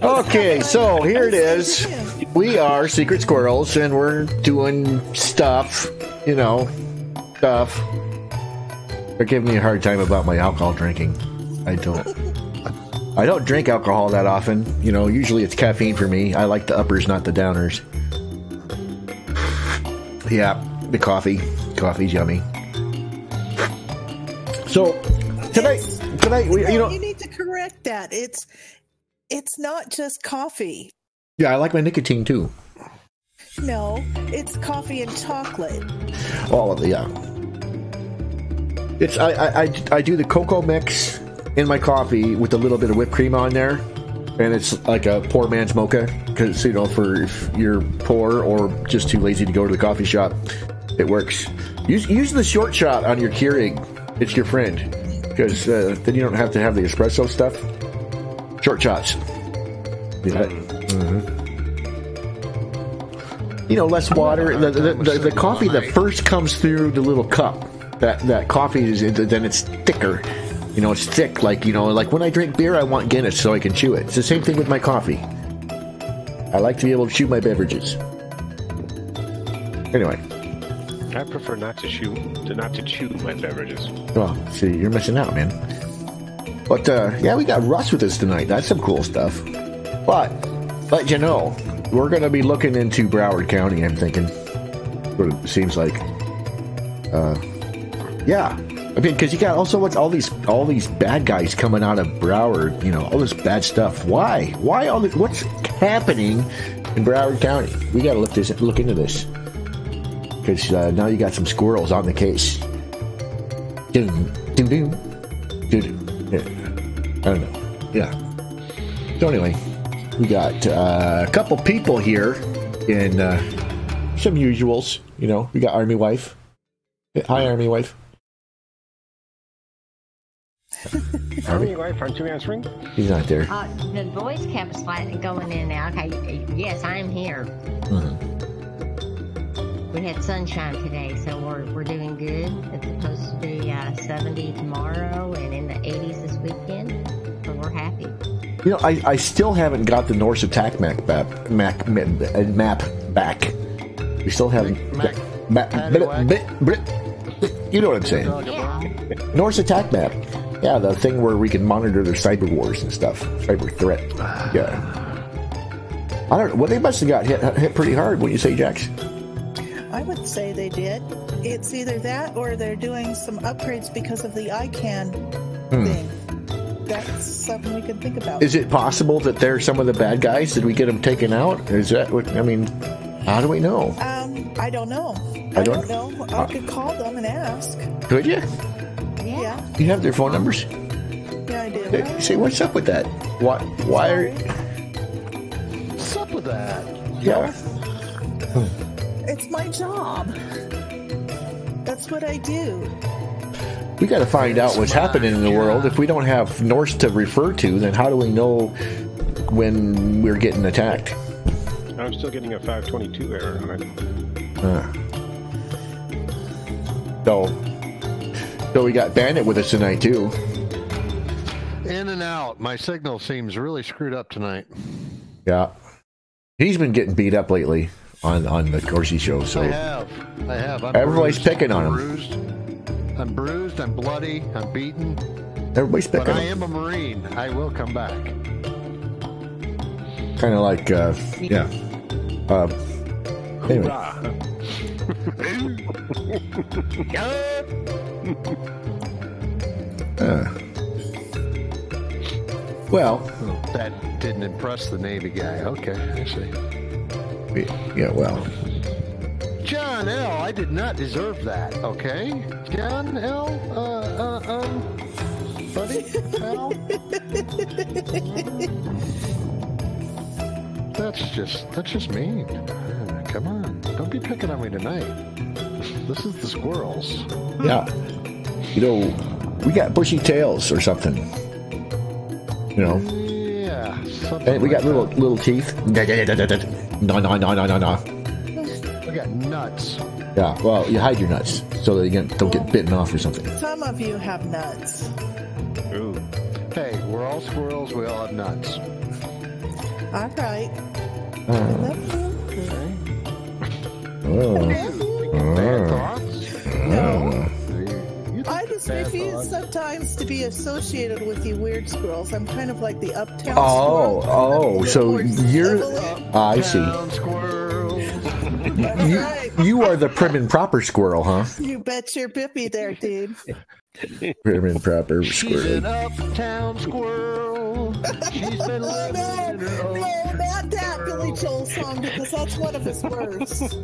Okay, so here it is. We are Secret Squirrels, and we're doing stuff, stuff. They're giving me a hard time about my alcohol drinking. I don't drink alcohol that often. Usually it's caffeine for me. I like the uppers, not the downers. Yeah, the coffee. Coffee's yummy. So tonight, you need to correct that. It's not just coffee. Yeah, I like my nicotine too. No, it's coffee and chocolate. All of it, yeah. It's I do the cocoa mix in my coffee with a little bit of whipped cream on there, and it's like a poor man's mocha, because for if you're poor or just too lazy to go to the coffee shop, it works. Use the short shot on your Keurig. It's your friend, because then you don't have to have the espresso stuff. Short shots. Yeah. Mm-hmm. Less water. The coffee that first comes through the little cup. That coffee is, then it's thicker. It's thick. Like when I drink beer, I want Guinness so I can chew it. It's the same thing with my coffee. I like to be able to chew my beverages. Anyway. I prefer not to chew my beverages. Oh, see, you're missing out, man. But yeah, we got Russ with us tonight. That's some cool stuff. But let you know, we're going to be looking into Broward County. I'm thinking. What it seems like. Yeah, I mean, because you got also all these bad guys coming out of Broward. All this bad stuff. Why? Why all this? What's happening in Broward County? We got to look into this. Because now you got some squirrels on the case. Doom. I don't know. Yeah. So anyway, we got a couple people here in some usuals. We got Army Wife. Hi, Army Wife. Army Wife, aren't you answering? He's not there. The voice kept slightly going in and out. Okay, yes, I'm here. Mm-hmm. We had sunshine today, so we're doing good. It's supposed to be 70 tomorrow and in the 80s this weekend, so we're happy. I still haven't got the Norse attack map back. We still haven't. You know what I'm saying? Yeah. Norse attack map. Yeah, the thing where we can monitor their cyber wars and stuff. Cyber threat. Yeah. I don't know. Well, they must have got hit pretty hard, wouldn't you say, Jax? I would say they did. It's either that or they're doing some upgrades because of the ICANN thing. That's something we can think about. Is it possible that they're some of the bad guys? Did we get them taken out? Is that what, how do we know? I don't know. I don't know. I could call them and ask. Could you? Yeah. You have their phone numbers? Yeah, I do. Hey, say, what's up with that? Why are... What's up with that? Yeah. It's my job. That's what I do. We got to find out what's happening in the world. If we don't have Norse to refer to, then how do we know when we're getting attacked? I'm still getting a 522 error on it. So we got Bandit with us tonight too. In and out. My signal seems really screwed up tonight. Yeah, he's been getting beat up lately on the Corsi show. So I have. Everybody's picking on him. I'm bruised. I'm bloody. I'm beaten. Everybody's picking But him. I am a Marine. I will come back. Kind of like, yeah. Anyway. Well, that didn't impress the Navy guy. Okay, I see. Yeah, well. John L., I did not deserve that, okay? John L., buddy, L. That's just mean. Come on, don't be picking on me tonight. This is the Squirrels. Yeah. We got bushy tails or something. Yeah. And we got little teeth. No. We got nuts. Yeah, well, you hide your nuts so that you don't get bitten off or something. Some of you have nuts. Ooh. Hey, we're all squirrels. We all have nuts. All right. Bad thoughts? No. You think I just bad refuse thoughts? sometimes to be associated with you weird squirrels. I'm kind of like the uptown Oh, squirrel. oh, so More you're... civilly. I see. Town squirrels. That's right. You are the prim and proper squirrel, huh? You bet your bippy there, dude. Prim and proper She's an squirrel. uptown squirrel. She's been Oh, living in her own. no, not that Billy Joel song, because that's one of his worst.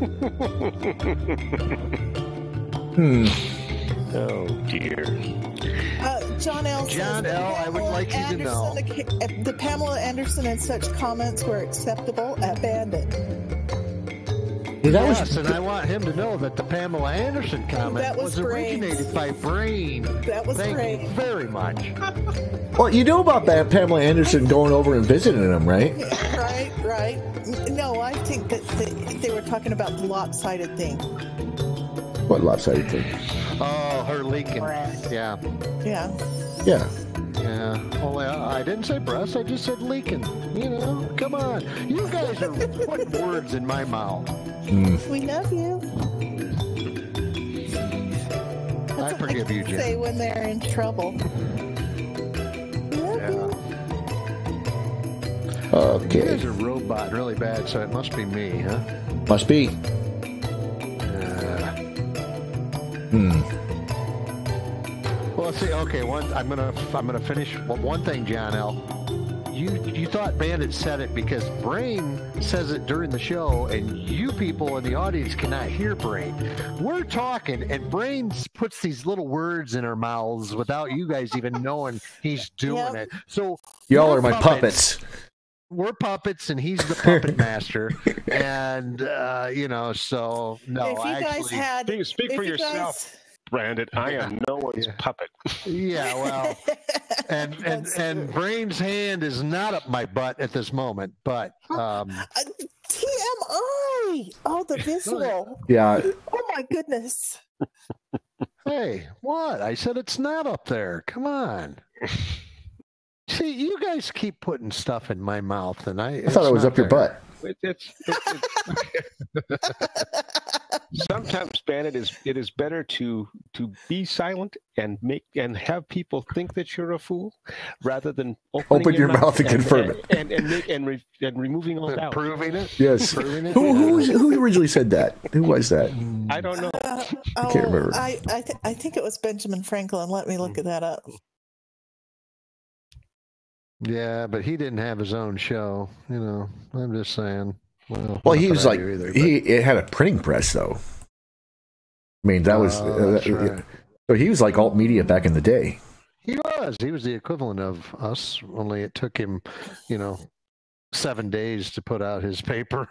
Oh dear. John L. says John that L., I would Pamela like you to know. Anderson- The Pamela Anderson and such comments were acceptable at Bandit. Yes, and I want him to know that the Pamela Anderson comment That was originated by Brain. That was Thank great. you very much. Well, you know about Pamela Anderson going over and visiting him, right? Right. No, I think that they were talking about the lopsided thing. What lopsided thing? Oh, her leaking. Breast. Yeah. Yeah. Yeah. Yeah. Only I didn't say breast, I just said leaking. You know, come on. You guys are putting words in my mouth. We love you. I forgive you, Say Jim. when they're in trouble. We love Yeah. you. You Okay. guys are robot really bad, so it must be me, huh? Must be. Well, let's see. Okay, I'm gonna finish one thing, John L. You thought Bandit said it because Brain says it during the show, and you people in the audience cannot hear Brain. We're talking, and Brain puts these little words in our mouths without you guys even knowing he's doing it. So Y'all we're are my puppets. We're puppets, and he's the puppet master. And so no, If you guys actually, had, Speak if for you yourself, Brandon. I am no one's puppet. yeah, well. And Brain's hand is not up my butt at this moment, but TMI. Oh, the visual. Yeah. Oh my goodness. hey, what? I said it's not up there. Come on. See, you guys keep putting stuff in my mouth, and I I thought it was up your butt. Sometimes, Bandit, it is better to be silent and have people think that you're a fool rather than Open your mouth and confirm it. and removing all doubt. Proving it. Yes. Proving it. Who originally said that? Who was that? I don't know. I can't remember. I think it was Benjamin Franklin. Let me look that up. Yeah, but he didn't have his own show. You know, I'm just saying. Well, not he that was I like, do either, it had a printing press, though. I mean, that was, that's right. so he was like alt media back in the day. He was the equivalent of us, only it took him, 7 days to put out his paper.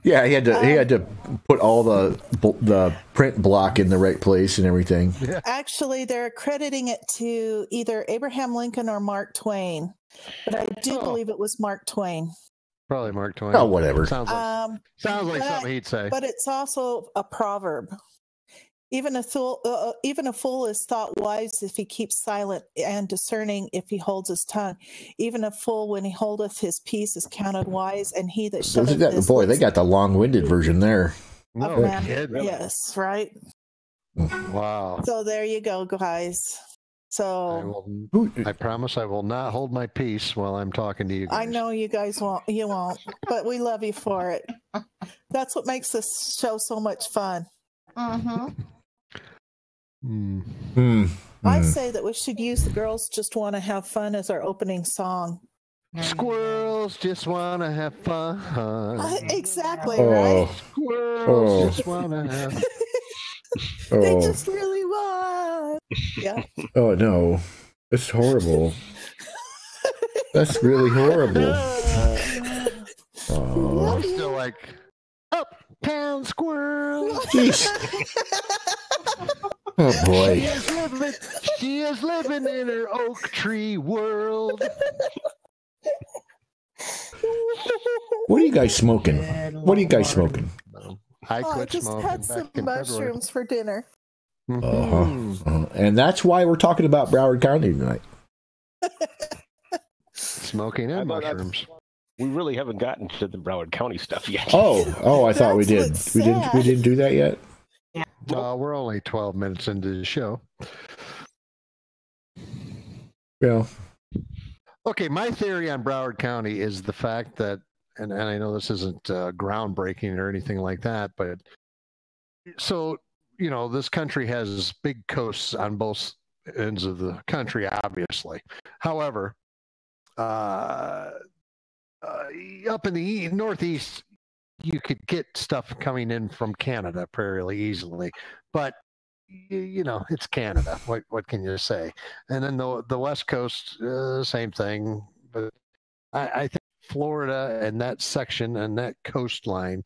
Yeah, he had to put all the print block in the right place and everything. Actually, they're crediting it to either Abraham Lincoln or Mark Twain, but I do believe it was Mark Twain. Probably Mark Twain. Oh, whatever. Sounds like but- something he'd say. But it's also a proverb. Even a fool is thought wise if he keeps silent, and discerning if he holds his tongue. Even a fool, when he holdeth his peace, is counted wise, and he that shutteth his Boy, they lips got the long-winded version there. No of man. kidding. Yes, right. Wow. So there you go, guys. So I promise I will not hold my peace while I'm talking to you guys. I know you guys won't. You won't, but we love you for it. That's what makes this show so much fun. I say that we should use "The Girls Just Want to Have Fun" as our opening song. Squirrels just want to have fun. Exactly, right? Squirrels just want to have They just really want. Yeah. Oh, no. That's horrible. That's really horrible. I'm still like, uptown squirrel. Jeez. Oh, boy. She is living in her oak tree world. What are you guys smoking? What are you guys smoking? I I quit just smoking had back some in February. mushrooms for dinner. And that's why we're talking about Broward County tonight. Smoking and mushrooms. We really haven't gotten to the Broward County stuff yet. I thought we did. That's We what's didn't do that yet. We're only 12 minutes into the show. Yeah. Okay, my theory on Broward County is the fact that, and I know this isn't groundbreaking or anything like that, but so, this country has big coasts on both ends of the country, obviously. However, up in the northeast, you could get stuff coming in from Canada fairly easily, but it's Canada. What can you say? And then the West Coast, same thing. But I think Florida and that section and that coastline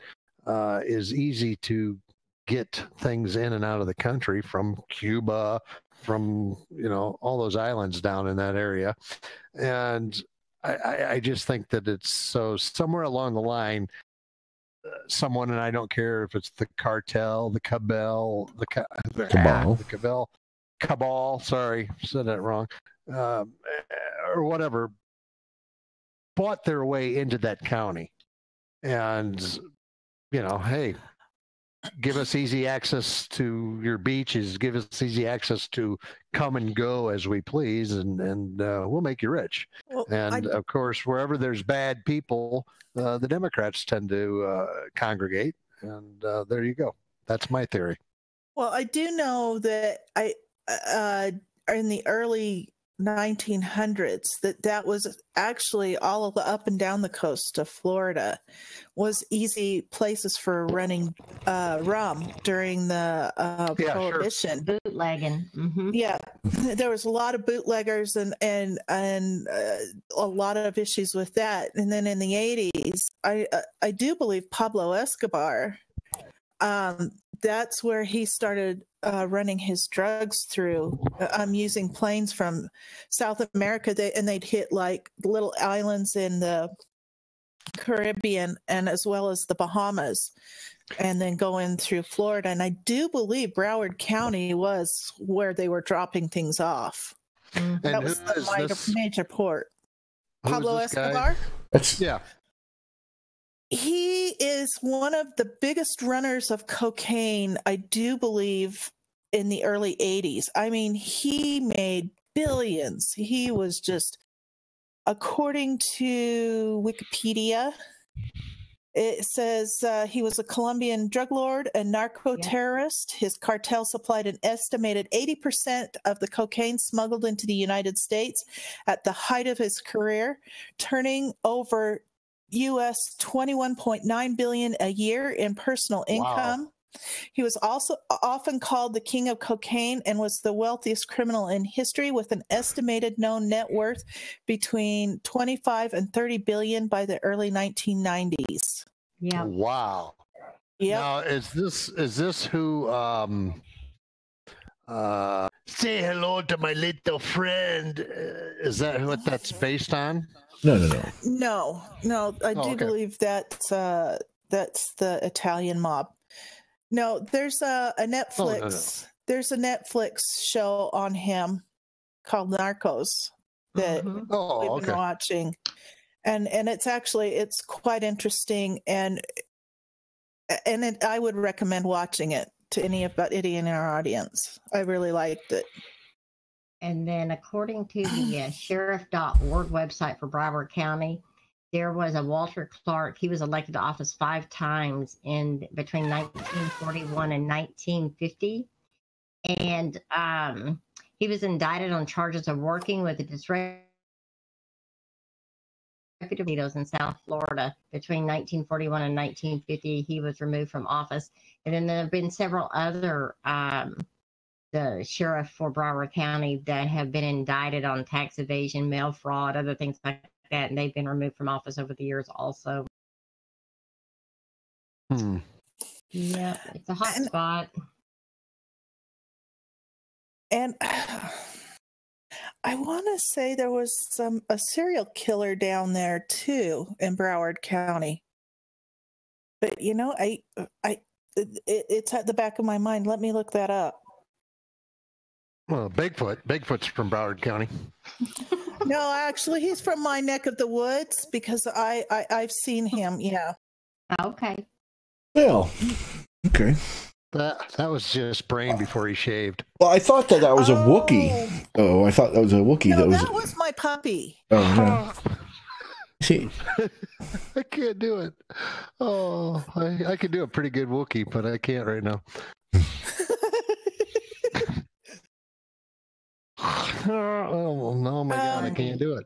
is easy to get things in and out of the country from Cuba, from all those islands down in that area, and I just think that it's so somewhere along the line. Someone, and I don't care if it's the cartel, the cabal, the cabal. Sorry, said that wrong, or whatever. Bought their way into that county, and hey, give us easy access to your beaches. Give us easy access to come and go as we please, and we'll make you rich. Well, of course, wherever there's bad people, the Democrats tend to congregate, and there you go. That's my theory. Well, I do know that in the early 1900s that was actually all of the up and down the coast of Florida was easy places for running rum during the Prohibition. Sure. Bootlegging. Mm-hmm. Yeah, there was a lot of bootleggers and a lot of issues with that. And then in the 80s, I do believe Pablo Escobar, that's where he started running his drugs through. Using planes from South America, they'd hit like little islands in the Caribbean and as well as the Bahamas, and then go in through Florida. And I do believe Broward County was where they were dropping things off. And that was the major port. Pablo Escobar? Yeah. He is one of the biggest runners of cocaine, I do believe, in the early 80s. I mean, he made billions. He was just, according to Wikipedia, it says he was a Colombian drug lord and narco-terrorist. His cartel supplied an estimated 80% of the cocaine smuggled into the United States at the height of his career, turning over U.S. $21.9 billion a year in personal income. Wow. He was also often called the king of cocaine and was the wealthiest criminal in history, with an estimated known net worth between 25 and 30 billion by the early 1990s. Yeah. Wow. Yeah. Now, is this who say hello to my little friend? Is that what that's based on? No. I do believe that's the Italian mob. No, there's a Netflix. There's a Netflix show on him called Narcos that we've been watching, and it's quite interesting, and I would recommend watching it to any in our audience. I really liked it. And then, according to the sheriff.org website for Broward County, there was a Walter Clark. He was elected to office 5 times between 1941 and 1950. And he was indicted on charges of working with the disreputable in South Florida between 1941 and 1950. He was removed from office. And then there have been several other the sheriff for Broward County that have been indicted on tax evasion, mail fraud, other things like that, and they've been removed from office over the years also. Yeah, it's a hot spot. And I want to say there was a serial killer down there too in Broward County. But it's at the back of my mind. Let me look that up. Well, Bigfoot's from Broward County. No, actually, he's from my neck of the woods because I've seen him. Yeah. Okay. Well, okay. That was just Brain before he shaved. Well, I thought that was a Wookiee. Oh, I thought that was a Wookiee. No, that was my puppy. Oh, yeah. See, I can't do it. Oh, I could do a pretty good Wookiee, but I can't right now. Oh no, my God, I can't do it.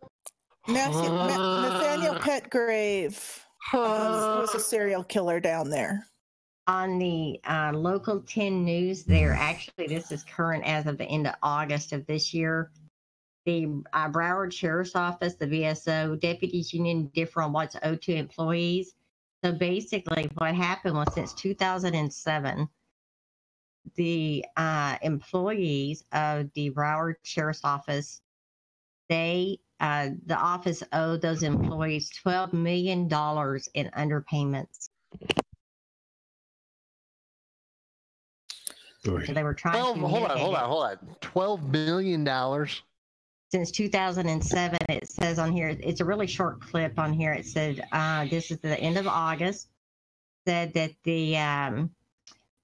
Nathaniel Petgrave was a serial killer down there. On the local 10 news, this is current as of the end of August of this year. The Broward Sheriff's Office, the BSO, deputies union differ on what's owed to employees. So basically, what happened was since 2007, the employees of the Broward Sheriff's Office, the office owed those employees $12 million in underpayments. So they were trying to hold on. $12 million? Since 2007, it says on here, it's a really short clip on here. It said, this is the end of August, said that the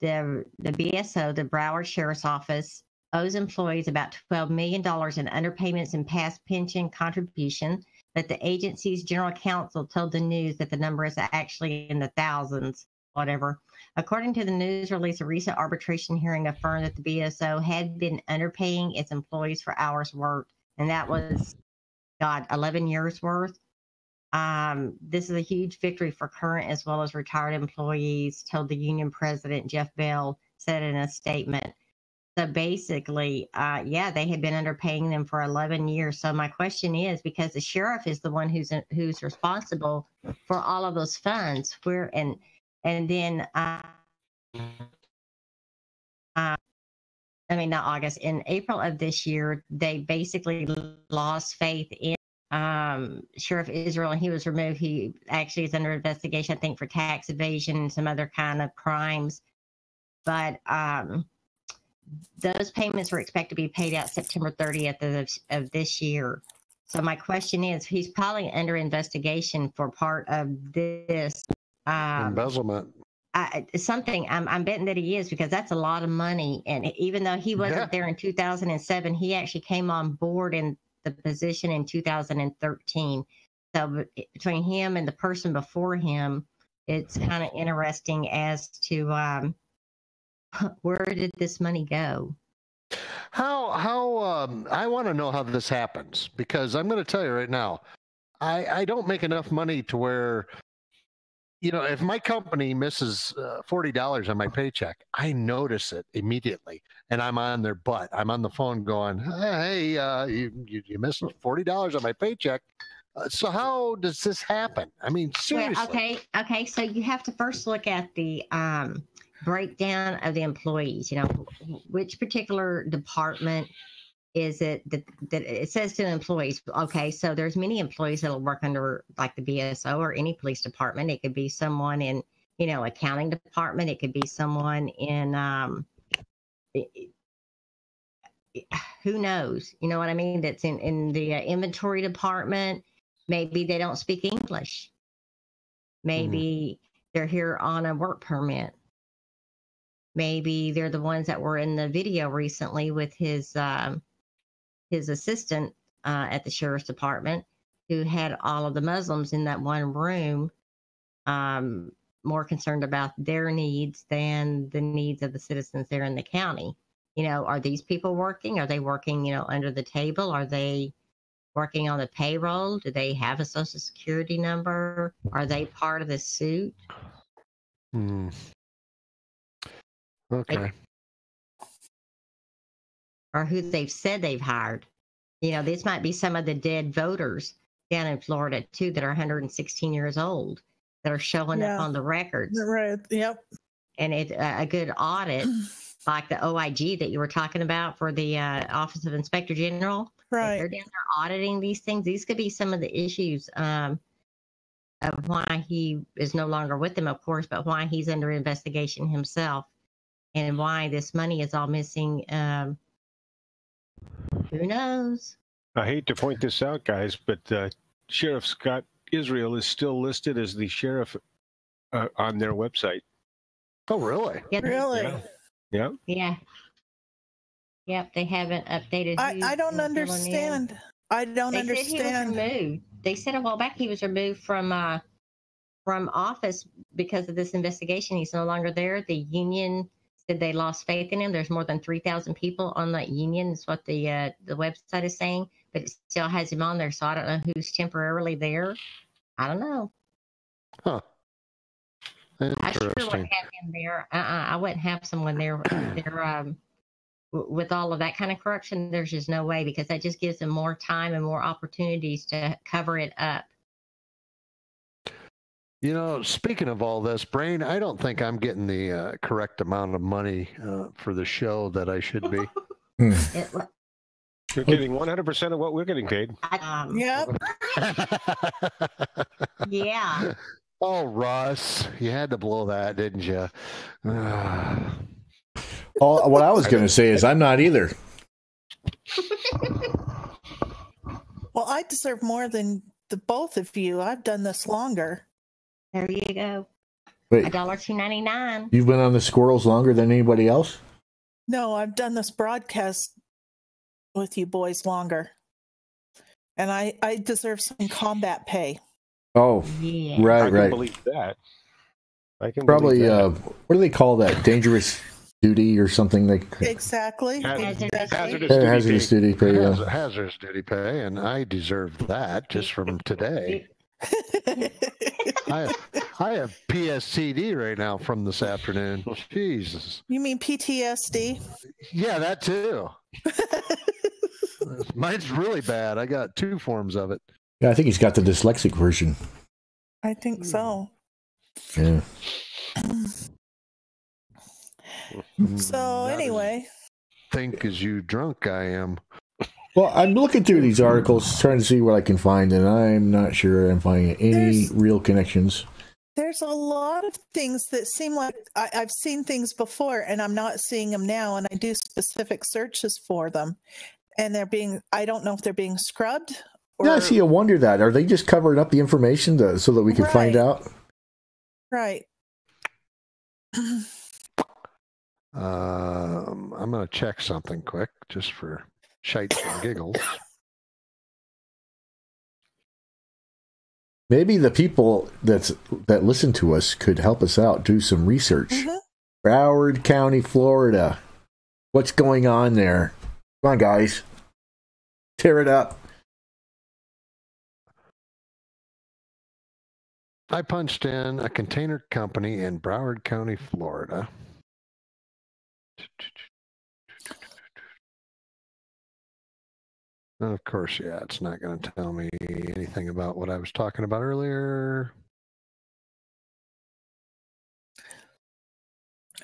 BSO, the Broward Sheriff's Office, owes employees about $12 million in underpayments and past pension contribution, but the agency's general counsel told the news that the number is actually in the thousands, whatever. According to the news release, a recent arbitration hearing affirmed that the BSO had been underpaying its employees for hours worked, and that was, 11 years worth. This is a huge victory for current as well as retired employees, told the union president, Jeff Bell, said in a statement. So basically, they had been underpaying them for 11 years. So my question is, because the sheriff is the one who's responsible for all of those funds, not August, in April of this year, they basically lost faith in Sheriff Israel, and he was removed. He actually is under investigation, I think, for tax evasion and some other kind of crimes. But those payments were expected to be paid out September 30th of this year. So my question is, he's probably under investigation for part of this embezzlement. I'm betting that he is, because that's a lot of money. And even though he wasn't there in 2007, he actually came on board in the position in 2013. So between him and the person before him, it's kind of interesting as to where did this money go? How I want to know how this happens, because I'm going to tell you right now, I don't make enough money to where, if my company misses $40 on my paycheck, I notice it immediately, and I'm on their butt. I'm on the phone going, "Hey, you missed $40 on my paycheck." So how does this happen? I mean, seriously. Well, okay. So you have to first look at the breakdown of the employees. Which particular department is it that it says to employees? Okay, so there's many employees that'll work under like the BSO or any police department. It could be someone in accounting department. It could be someone in who knows? You know what I mean? That's in the inventory department. Maybe they don't speak English. Maybe they're here on a work permit. Maybe they're the ones that were in the video recently with his assistant at the sheriff's department, who had all of the Muslims in that one room, more concerned about their needs than the needs of the citizens there in the county. Are these people working? Are they working, under the table? Are they working on the payroll? Do they have a social security number? Are they part of the suit? Okay. Or who they've said they've hired. This might be some of the dead voters down in Florida, too, that are 116 years old, that are showing up on the records. Right, yep. And it's a good audit, like the OIG that you were talking about for the Office of Inspector General. Right. They're down there auditing these things. These could be some of the issues of why he is no longer with them, of course, but why he's under investigation himself, and why this money is all missing. Who knows? I hate to point this out, guys, but Sheriff Scott Israel is still listed as the sheriff on their website. Oh, really? Yeah. Really? Yeah. Yeah. Yep, they haven't updated. I don't who's filling in. understand. I don't They said he was understand. removed. They said a while back he was removed from office because of this investigation. He's no longer there. The union said they lost faith in him. There's more than 3,000 people on that union. Is what the website is saying, but it still has him on there. So I don't know who's temporarily there. I don't know. Huh. I sure wouldn't Interesting. have him there. I wouldn't have someone there. With all of that kind of corruption, there's just no way, because that just gives them more time and more opportunities to cover it up. You know, speaking of all this, Brain, I don't think I'm getting the correct amount of money for the show that I should be. You're getting 100% of what we're getting paid. Yep. Yeah. Oh, Russ, you had to blow that, didn't you? What I was going to say is I'm not either. Well, I deserve more than the both of you. I've done this longer. There you go. Wait, $1.299. you've been on the Squirrels longer than anybody else? No, I've done this broadcast with you boys longer. And I deserve some combat pay. Oh, Yeah. I right, can right. believe that. I can Probably, believe that. what do they call that? Dangerous duty or something? Exactly. Hazardous duty pay. Duty pay. Yeah. Hazardous duty pay, and I deserve that just from today. I have PSCD right now from this afternoon. Jesus. You mean PTSD? Yeah, that too. Mine's really bad. I got 2 forms of it. Yeah, I think he's got the dyslexic version. I think so. Yeah. So anyway, Think as you drunk I am. Well, I'm looking through these articles, trying to see what I can find, and I'm not sure I'm finding any real connections. there's a lot of things that seem like I've seen things before and I'm not seeing them now, and I do specific searches for them, and I don't know if they're being scrubbed. Yeah, see, I wonder that. Are they just covering up the information so that we can find out? Right. I'm going to check something quick just for shites and giggles. Maybe the people that listen to us could help us out, do some research. Mm-hmm. Broward County, Florida. What's going on there? Come on, guys. Tear it up. I punched in a container company in Broward County, Florida. And of course, yeah, it's not going to tell me anything about what I was talking about earlier.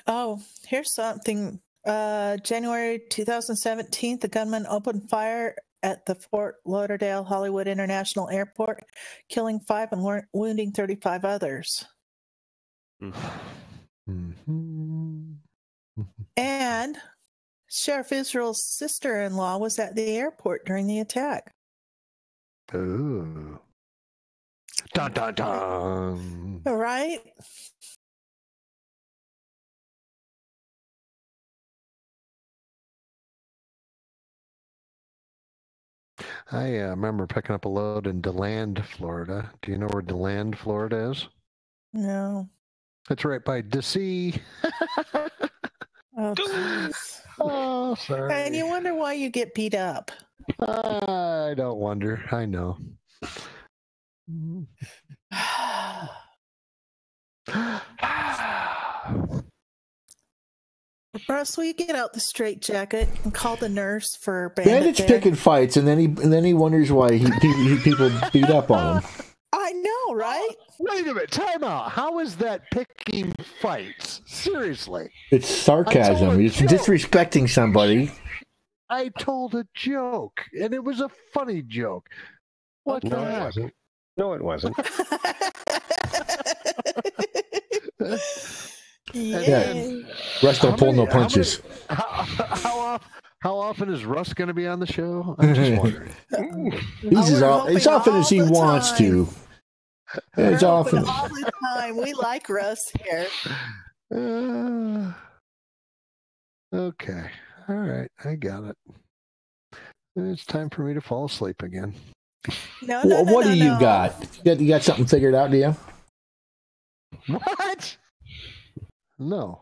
Oh, here's something. January 2017, the gunman opened fire at the Fort Lauderdale Hollywood International Airport, killing 5 and wounding 35 others. Mm-hmm. And Sheriff Israel's sister-in-law was at the airport during the attack. Ooh. Dun, dun, dun. All right. I remember picking up a load in DeLand, Florida. Do you know where DeLand, Florida is? No. It's right by DC. Oh, geez. Oh, sorry. And you wonder why you get beat up. I don't wonder. I know. Russ, will you get out the straitjacket and call the nurse for Bandit's picking fights, and then he wonders why people beat up on him. I know, right? Wait a minute. Time out. How is that picking fights? Seriously. It's sarcasm. It's disrespecting somebody. I told a joke, and it was a funny joke. What the No, it heck? wasn't. No, it wasn't. Yay. Russ don't pull no punches. How often is Russ going to be on the show? I'm just wondering. He's as often as he wants to. It's often all the time. We like Russ here. Okay. All right. I got it. It's time for me to fall asleep again. What do you got? You got something figured out, do you? What? No.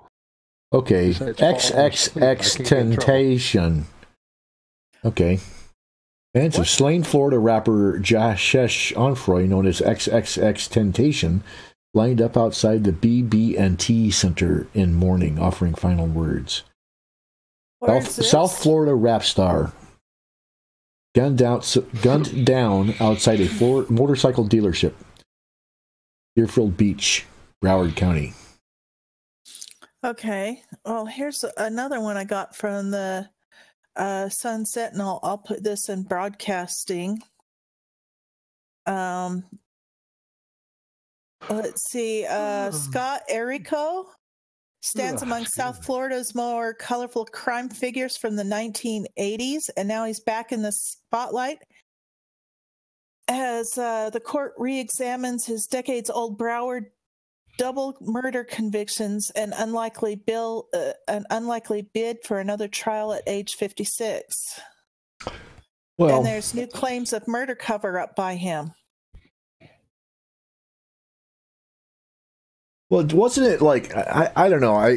Okay. XXX Temptation. Okay. Fans of slain Florida rapper Jashesh Onfroy, known as XXX Temptation, lined up outside the BB&T Center in mourning, offering final words. South Florida rap star gunned down outside a motorcycle dealership, Deerfield Beach, Broward County. Okay. Well, here's another one I got from the Sun Sentinel. I'll put this in broadcasting. Let's see. Scott Erico stands among South Florida's more colorful crime figures from the 1980s, and now he's back in the spotlight as the court re-examines his decades-old Broward double murder convictions and unlikely bid for another trial at age 56. Well, and there's new claims of murder cover-up by him. Well, wasn't it like I don't know, I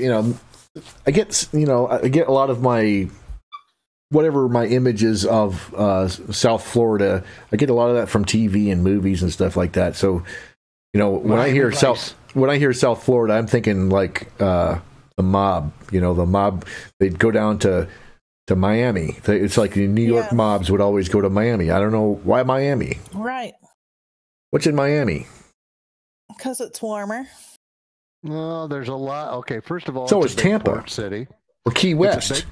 get a lot of my whatever my images of South Florida, I get a lot of that from TV and movies and stuff like that. So, when I hear South Florida, I'm thinking like the mob. The mob, they'd go down to Miami. It's like the New York mobs would always go to Miami. I don't know why Miami. Right. What's in Miami? Because it's warmer. Well, there's a lot. Okay, first of all, so it's Tampa port city or Key West.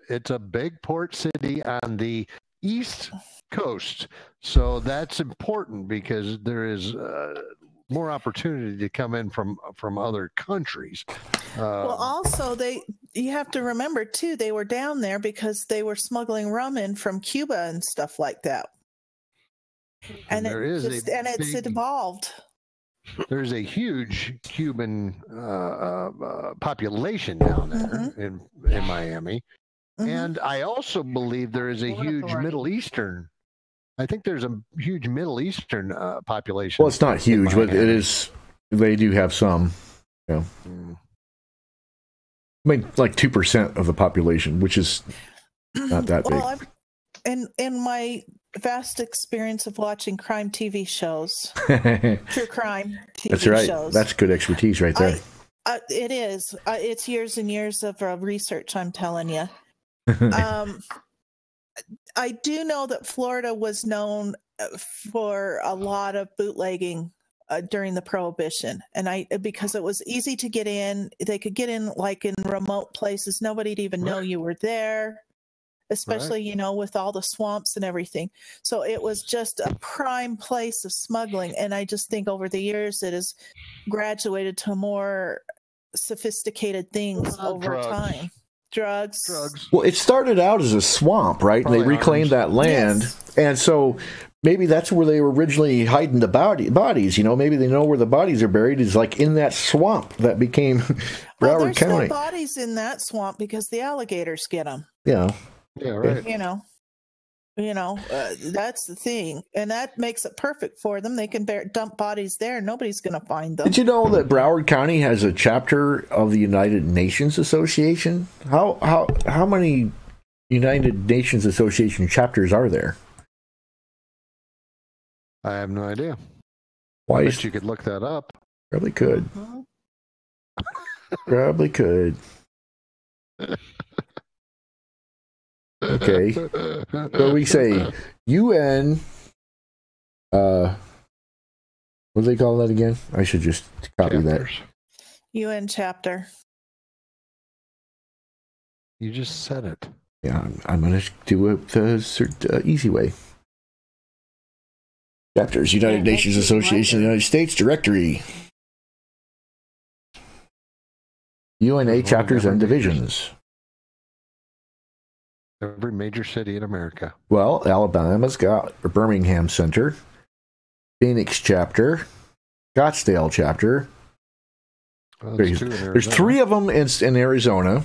It's a big port city on the East Coast, so that's important because there is more opportunity to come in from other countries. Well, also you have to remember too, they were down there because they were smuggling rum in from Cuba and stuff like that, and it's evolved. There's a huge Cuban population down there in Miami. Mm-hmm. And I also believe there is a huge Middle Eastern. I think there's a huge Middle Eastern population. Well, it's not huge, but it is. They do have some. Yeah. I mean, like 2% of the population, which is not that big. Well, in my vast experience of watching crime TV shows, true crime TV That's right. shows. That's good expertise right there. It is. It's years and years of research, I'm telling you. I do know that Florida was known for a lot of bootlegging during the Prohibition, and because it was easy to get in. They could get in like in remote places. Nobody'd even know you were there. Especially, with all the swamps and everything. So it was just a prime place of smuggling. And I just think over the years, it has graduated to more sophisticated things over time. Drugs. Well, it started out as a swamp, right? And they reclaimed that land. Yes. And so maybe that's where they were originally hiding the bodies. Maybe they know where the bodies are buried is like in that swamp that became Broward County. There's no bodies in that swamp because the alligators get them. Yeah. Yeah, right. That's the thing, and that makes it perfect for them. They can dump bodies there. Nobody's going to find them. Did you know that Broward County has a chapter of the United Nations Association? How many United Nations Association chapters are there? I have no idea. Why? Bet you could look that up. Probably could. Probably could. Okay, so we say UN. What do they call that again? I should just copy that. UN chapter. You just said it. Yeah, I'm going to do it the easy way. Chapters, United Nations Association, United States Directory. UNA chapters and divisions. Every major city in America. Well, Alabama's got a Birmingham Center, Phoenix chapter, Scottsdale chapter. Well, There's 3 of them in Arizona.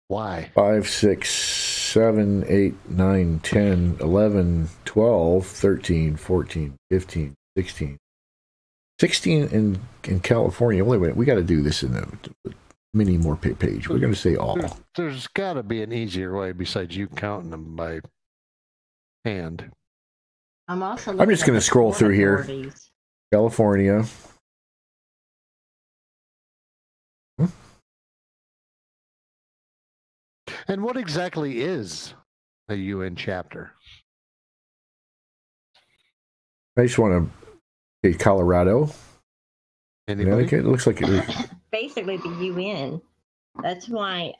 Why? 5, 6, 7, 8, 9, 10, 11, 12, 13, 14, 15, 16. 16 in California. Wait, we got to do this in the mini more page. We're going to say all. There's got to be an easier way besides you counting them by hand. I'm just going to scroll through here. California. And what exactly is a UN chapter? I just want to say Colorado. Anybody? It looks like it was basically the UN. That's why.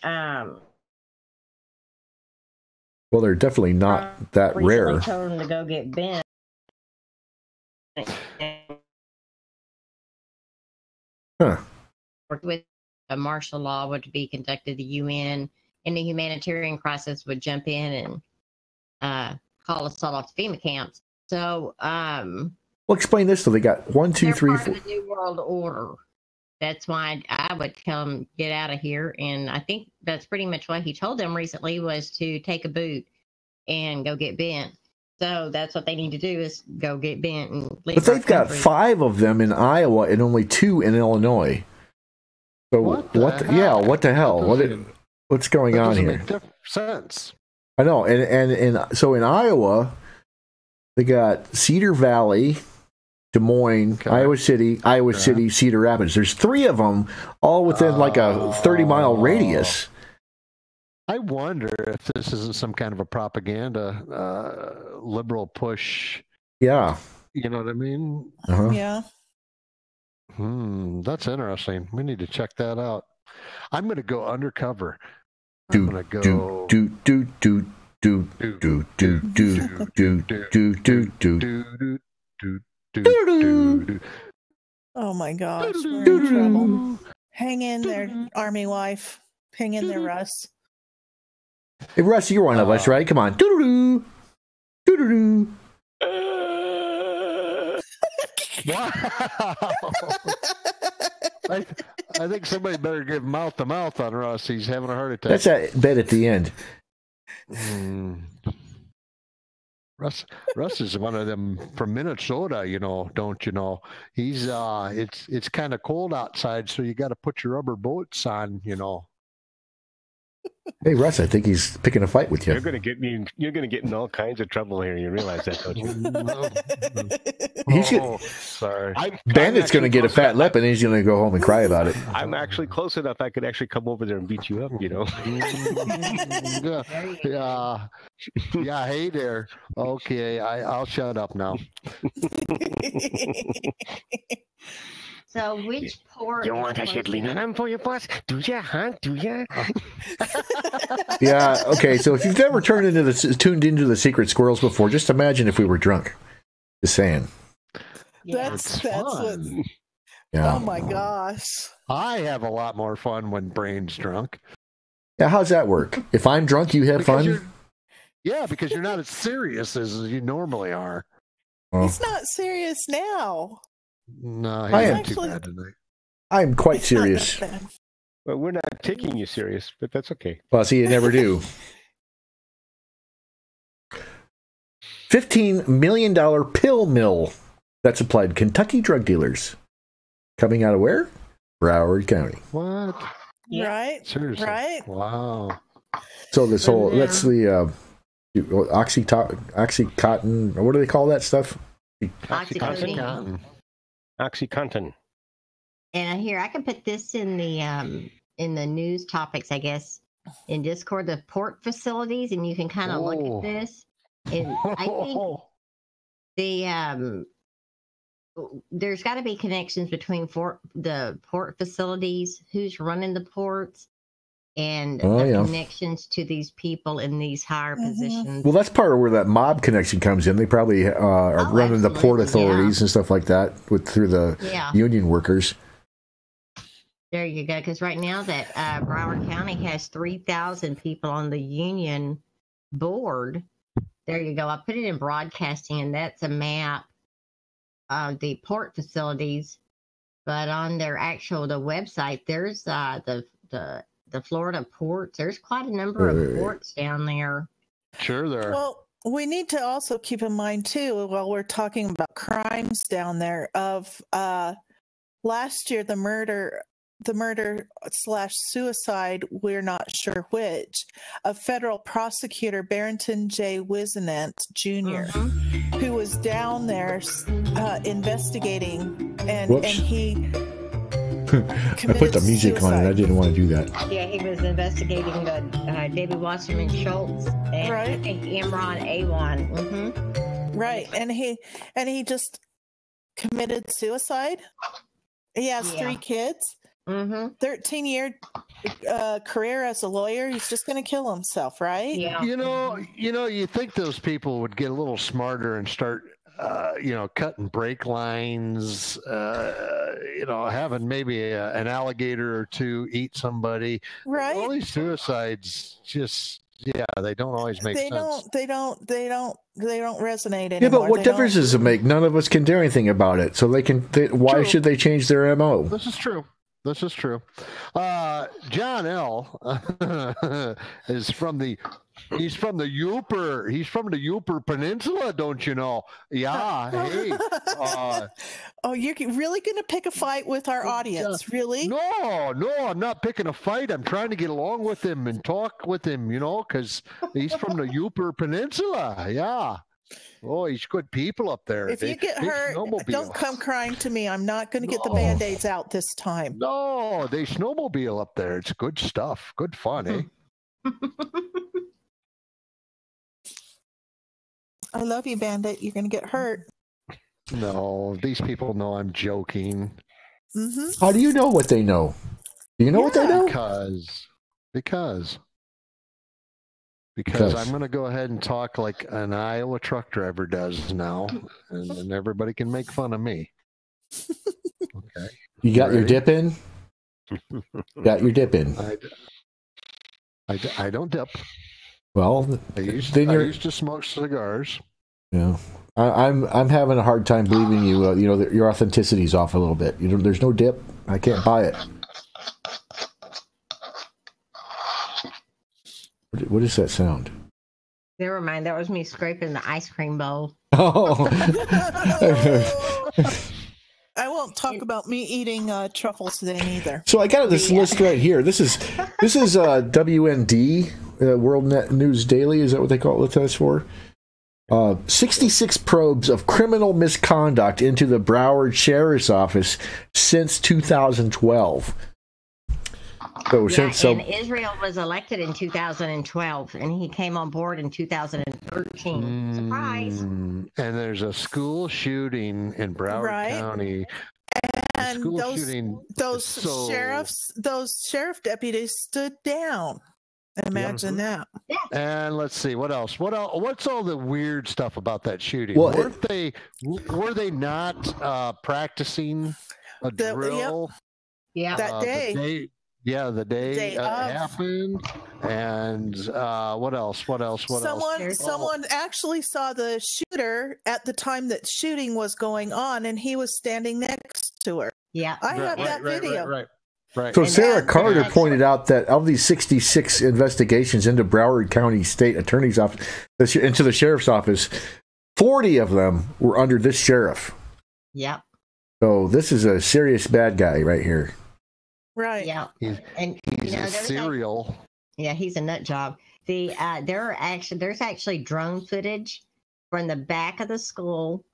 Well, they're definitely not that rare. Told them to go get bent. Huh. With a martial law would be conducted, the UN and the humanitarian crisis would jump in and call assault off FEMA camps. So, well, explain this. So they got 1, 2, 3, 4. They're part of the New World Order. That's why I would tell them get out of here. And I think that's pretty much what he told them recently was to take a boot and go get bent. So that's what they need to do is go get bent and leave. But they've got 5 of them in Iowa and only 2 in Illinois. So what the hell? What's going on here? Make sense. I know, and so in Iowa, they got Cedar Valley, Des Moines, Iowa City, Cedar Rapids. There's 3 of them, all within like a 30-mile radius. I wonder if this isn't some kind of a propaganda, liberal push. Yeah. You know what I mean? Uh-huh. Yeah. That's interesting. We need to check that out. I'm going to go undercover. Oh my gosh, we're in trouble. Hang in there, Army wife. Hang in there, Russ. Hey, Russ, you're one of us, right? Come on. Doo-doo-doo. Doo-doo-doo. Wow. I think somebody better give mouth to mouth on Russ. He's having a heart attack. That's that bed at the end. Russ is one of them from Minnesota, don't you know? He's it's kind of cold outside, so you got to put your rubber boots on, Hey, Russ, I think he's picking a fight with you. You're going to get in all kinds of trouble here. You realize that, don't you? Sorry. Bandit's going to get a fat lip, and he's going to go home and cry about it. I'm actually close enough. I could actually come over there and beat you up, Yeah. Hey there. Okay, I'll shut up now. So which port? You want I should lean on them for you, boss? Do ya, huh? Do ya? Yeah, okay, so if you've never tuned into the Secret Squirrels before, just imagine if we were drunk. Just saying. That's what. Yeah. Oh my gosh. I have a lot more fun when Brain's drunk. Yeah, how's that work? If I'm drunk, you have fun? Because you're not as serious as you normally are. He's not serious now. No, he's not too bad tonight. I'm quite serious. Well, we're not taking you serious, but that's okay. Well, see, you never do. $15 million pill mill that supplied Kentucky drug dealers. Coming out of where? Broward County. What? Right? Seriously? Right? Wow. So this whole, that's the Oxycontin, what do they call that stuff? Oxycontin. And here I can put this in the news topics, I guess, in Discord, the port facilities, and you can kind of look at this. And I think there's got to be connections between the port facilities, who's running the ports, and connections to these people in these higher positions. Well, that's part of where that mob connection comes in. They probably are running the port authorities and stuff like that through the union workers. There you go. Because right now that Broward County has 3,000 people on the union board. There you go. I put it in broadcasting, and that's a map of the port facilities. But on their the website, there's the Florida ports. There's quite a number of ports down there. Sure, there. Well, we need to also keep in mind too, while we're talking about crimes down there, of last year the murder / suicide, we're not sure which, of federal prosecutor Barrington J. Wisenant Jr., who was down there investigating, and he I put the music suicide. on it. I didn't want to do that. Yeah, he was investigating the David Wasserman Schultz and I think Imran Awan. Right, and he just committed suicide. He has 3 kids. 13-year career as a lawyer. He's just going to kill himself, right? Yeah. You think those people would get a little smarter and start, cutting brake lines, having maybe an alligator or 2 eat somebody. Right. All these suicides just, they don't always make sense. They don't resonate anymore. Yeah, but what difference does it make? None of us can do anything about it. So why should they change their MO? This is true. John L. is from the Upper Peninsula, don't you know? Yeah. Hey. Oh, you're really going to pick a fight with our audience? Really? No, I'm not picking a fight. I'm trying to get along with him and talk with him, because he's from the Upper Peninsula. Yeah. Oh, he's good people up there. If you get hurt, don't come crying to me. I'm not going to get the Band-Aids out this time. No, they snowmobile up there. It's good stuff. Good fun, eh? I love you, Bandit. You're going to get hurt. No, these people know I'm joking. How do you know what they know? Do you know what they know? Because I'm going to go ahead and talk like an Iowa truck driver does now, and then everybody can make fun of me. Okay. You got your dip in? Got your dip in? I don't dip. Well, I used to smoke cigars. Yeah. I'm having a hard time believing you. That your authenticity's off a little bit. There's no dip. I can't buy it. What is that sound? Never mind. That was me scraping the ice cream bowl. Oh. I won't talk about me eating truffles then either. So I got this list right here. This is WND, World Net News Daily. Is that what they call it? That's for 66 probes of criminal misconduct into the Broward Sheriff's Office since 2012. And Israel was elected in 2012, and he came on board in 2013. Surprise! And there's a school shooting in Broward County. And those sheriff deputies stood down. Imagine that. And let's see what else. What's all the weird stuff about that shooting? Well, were they not practicing a drill? Yeah, that day. The day it happened. And what else? Someone actually saw the shooter at the time that shooting was going on, and he was standing next to her. Yeah, I have that video. Right. So Sarah Carter pointed out that of these 66 investigations into Broward County State Attorney's Office, into the Sheriff's Office, 40 of them were under this sheriff. Yep. So this is a serious bad guy right here. Right. Yeah. He's a serial. He's a nut job. There's actually drone footage from the back of the school.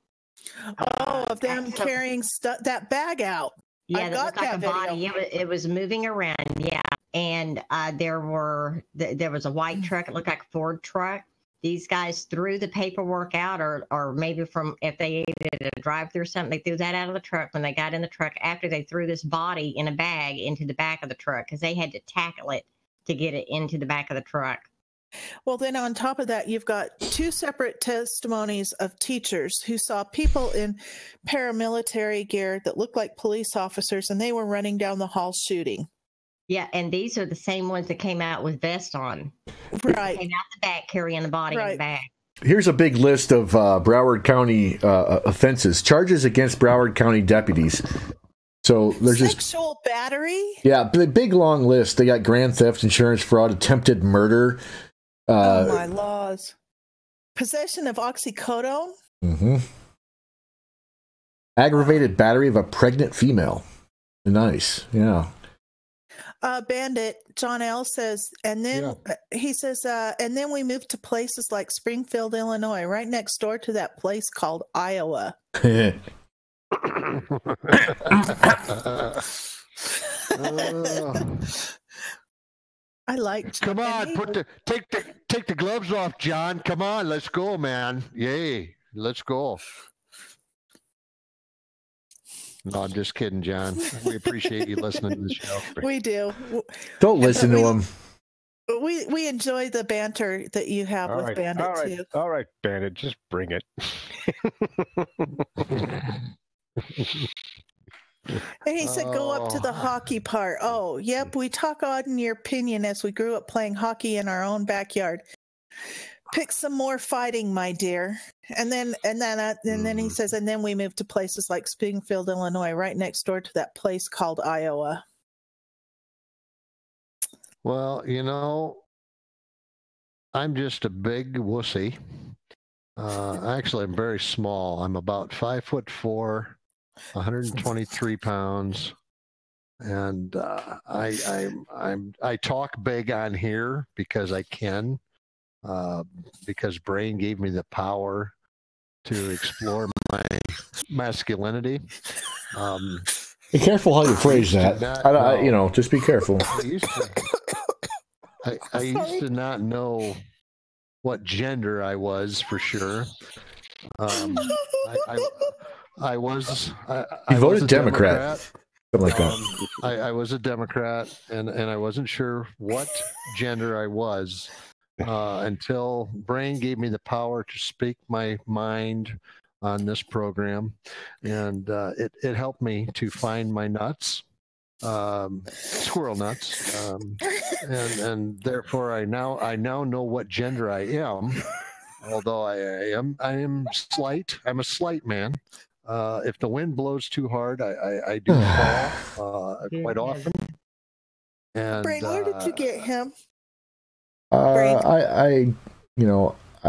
Of them carrying that bag out. Yeah, that looked like a body. It was moving around. Yeah, and there was a white truck. It looked like a Ford truck. These guys threw the paperwork out, or maybe if they did a drive-through or something, they threw that out of the truck when they got in the truck after they threw this body in a bag into the back of the truck because they had to tackle it to get it into the back of the truck. Well, then on top of that, you've got 2 separate testimonies of teachers who saw people in paramilitary gear that looked like police officers, and they were running down the hall shooting. Yeah, and these are the same ones that came out with vests on. Right. Came out the back carrying the body in the bag. Here's a big list of Broward County offenses, charges against Broward County deputies. So there's sexual battery. Yeah, the big long list. They got grand theft, insurance fraud, attempted murder. Oh my laws! Possession of oxycodone. Mm-hmm. Aggravated battery of a pregnant female. Nice, yeah. Bandit John L says, and then he says, and then we moved to places like Springfield, Illinois, right next door to that place called Iowa. I like. Come on, take the gloves off, John. Come on, let's go, man. Yay, let's go. No, I'm just kidding, John. We appreciate you listening to the show. We do. Don't listen to him. We enjoy the banter that you have with Bandit too. All right, Bandit, just bring it. And he said, go up to the hockey part. Oh, yep. We talk on your opinion as we grew up playing hockey in our own backyard. Pick some more fighting, my dear. And then he says, and then we moved to places like Springfield, Illinois, right next door to that place called Iowa. Well, you know, I'm just a big wussy. Actually, I'm very small. I'm about 5'4", 123 pounds, and I talk big on here because I can, because Brain gave me the power to explore my masculinity. Be careful how you phrase that. Just be careful. I used to not know what gender I was for sure. I voted Democrat. Something like that. I was a Democrat, and I wasn't sure what gender I was until Brain gave me the power to speak my mind on this program, and it helped me to find my nuts, squirrel nuts, and therefore I now know what gender I am. Although I am slight. I'm a slight man. If the wind blows too hard, I do fall quite often. And Brain, where did you get him?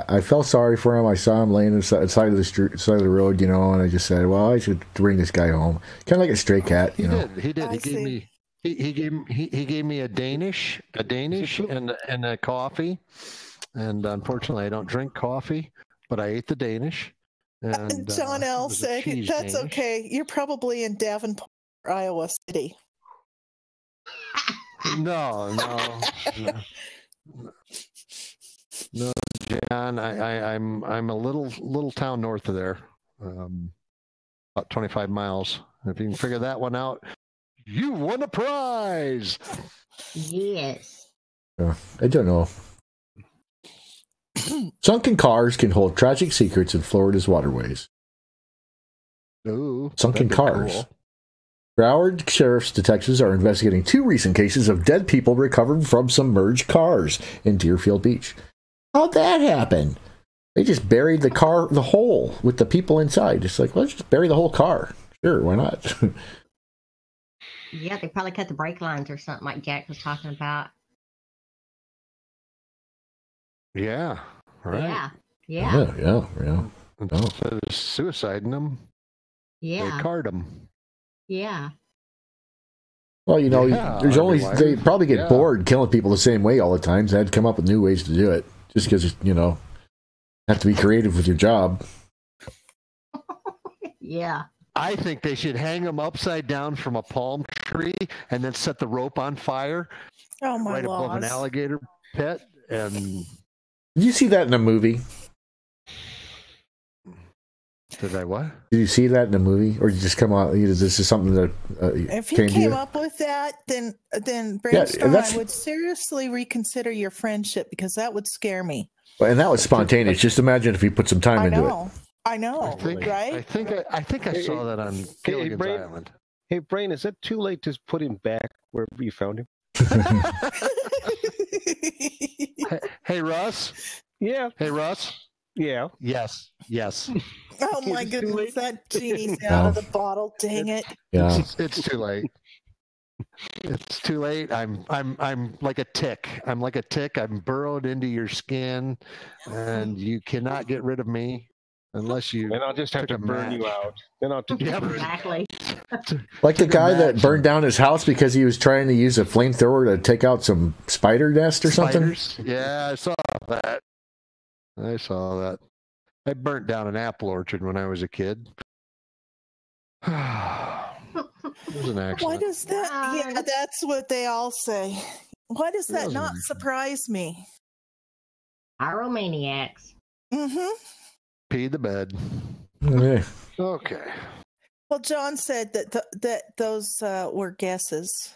I felt sorry for him. I saw him laying on the side of the road, and I just said, well, I should bring this guy home. Kind of like a stray cat, He did. He gave me a Danish and a coffee. And unfortunately, I don't drink coffee, but I ate the Danish. And John L. said, that's Danish. Okay. You're probably in Davenport, Iowa City. No, John. I'm a little town north of there, about 25 miles. If you can figure that one out, you won a prize. Yes. I don't know. Sunken cars can hold tragic secrets in Florida's waterways. Ooh, sunken cars. Cool. Broward Sheriff's detectives are investigating 2 recent cases of dead people recovered from submerged cars in Deerfield Beach. How'd that happen? They just buried the hole with the people inside. It's like, let's just bury the whole car. Sure, why not? Yeah, they probably cut the brake lines or something like Jack was talking about. Yeah, right. Yeah. Instead of suiciding them, they carred them. Yeah. Well, they probably get bored killing people the same way all the time. So they had to come up with new ways to do it, just because have to be creative with your job. Yeah. I think they should hang them upside down from a palm tree and then set the rope on fire right above an alligator pit. And did you see that in a movie? Did I what? Did you see that in the movie, or did you just come out? This is something that If you came to came you? up with that, then brainstorm. that's- I would seriously reconsider your friendship because that would scare me. And that was spontaneous. Just imagine if you put some time I into know, I know, I right? think I saw that on Gilligan's Brain. Island. Hey, Brain, is it too late to put him back wherever you found him? Hey, Russ. Yeah. Hey, Russ. Yeah. Yes. Oh my It's too goodness, late. that genie's out of the bottle. Dang it! Yeah. It's too late. It's too late. I'm like a tick. I'm like a tick. I'm burrowed into your skin, and you cannot get rid of me unless you. And I'll just have to took a burn you match. out. Then I'll have to Yeah, Exactly. Like the Took a guy that match burned down his house because he was trying to use a flamethrower to take out some spider nest or something. Spiders. Yeah, I saw that. I burnt down an apple orchard when I was a kid. It was an Why accident. does that? Yeah, that's what they all say. Why does that was not an surprise me? Pyromaniacs. Mm-hmm. Pee the bed. Yeah. Okay. Well, John said that that those were guesses.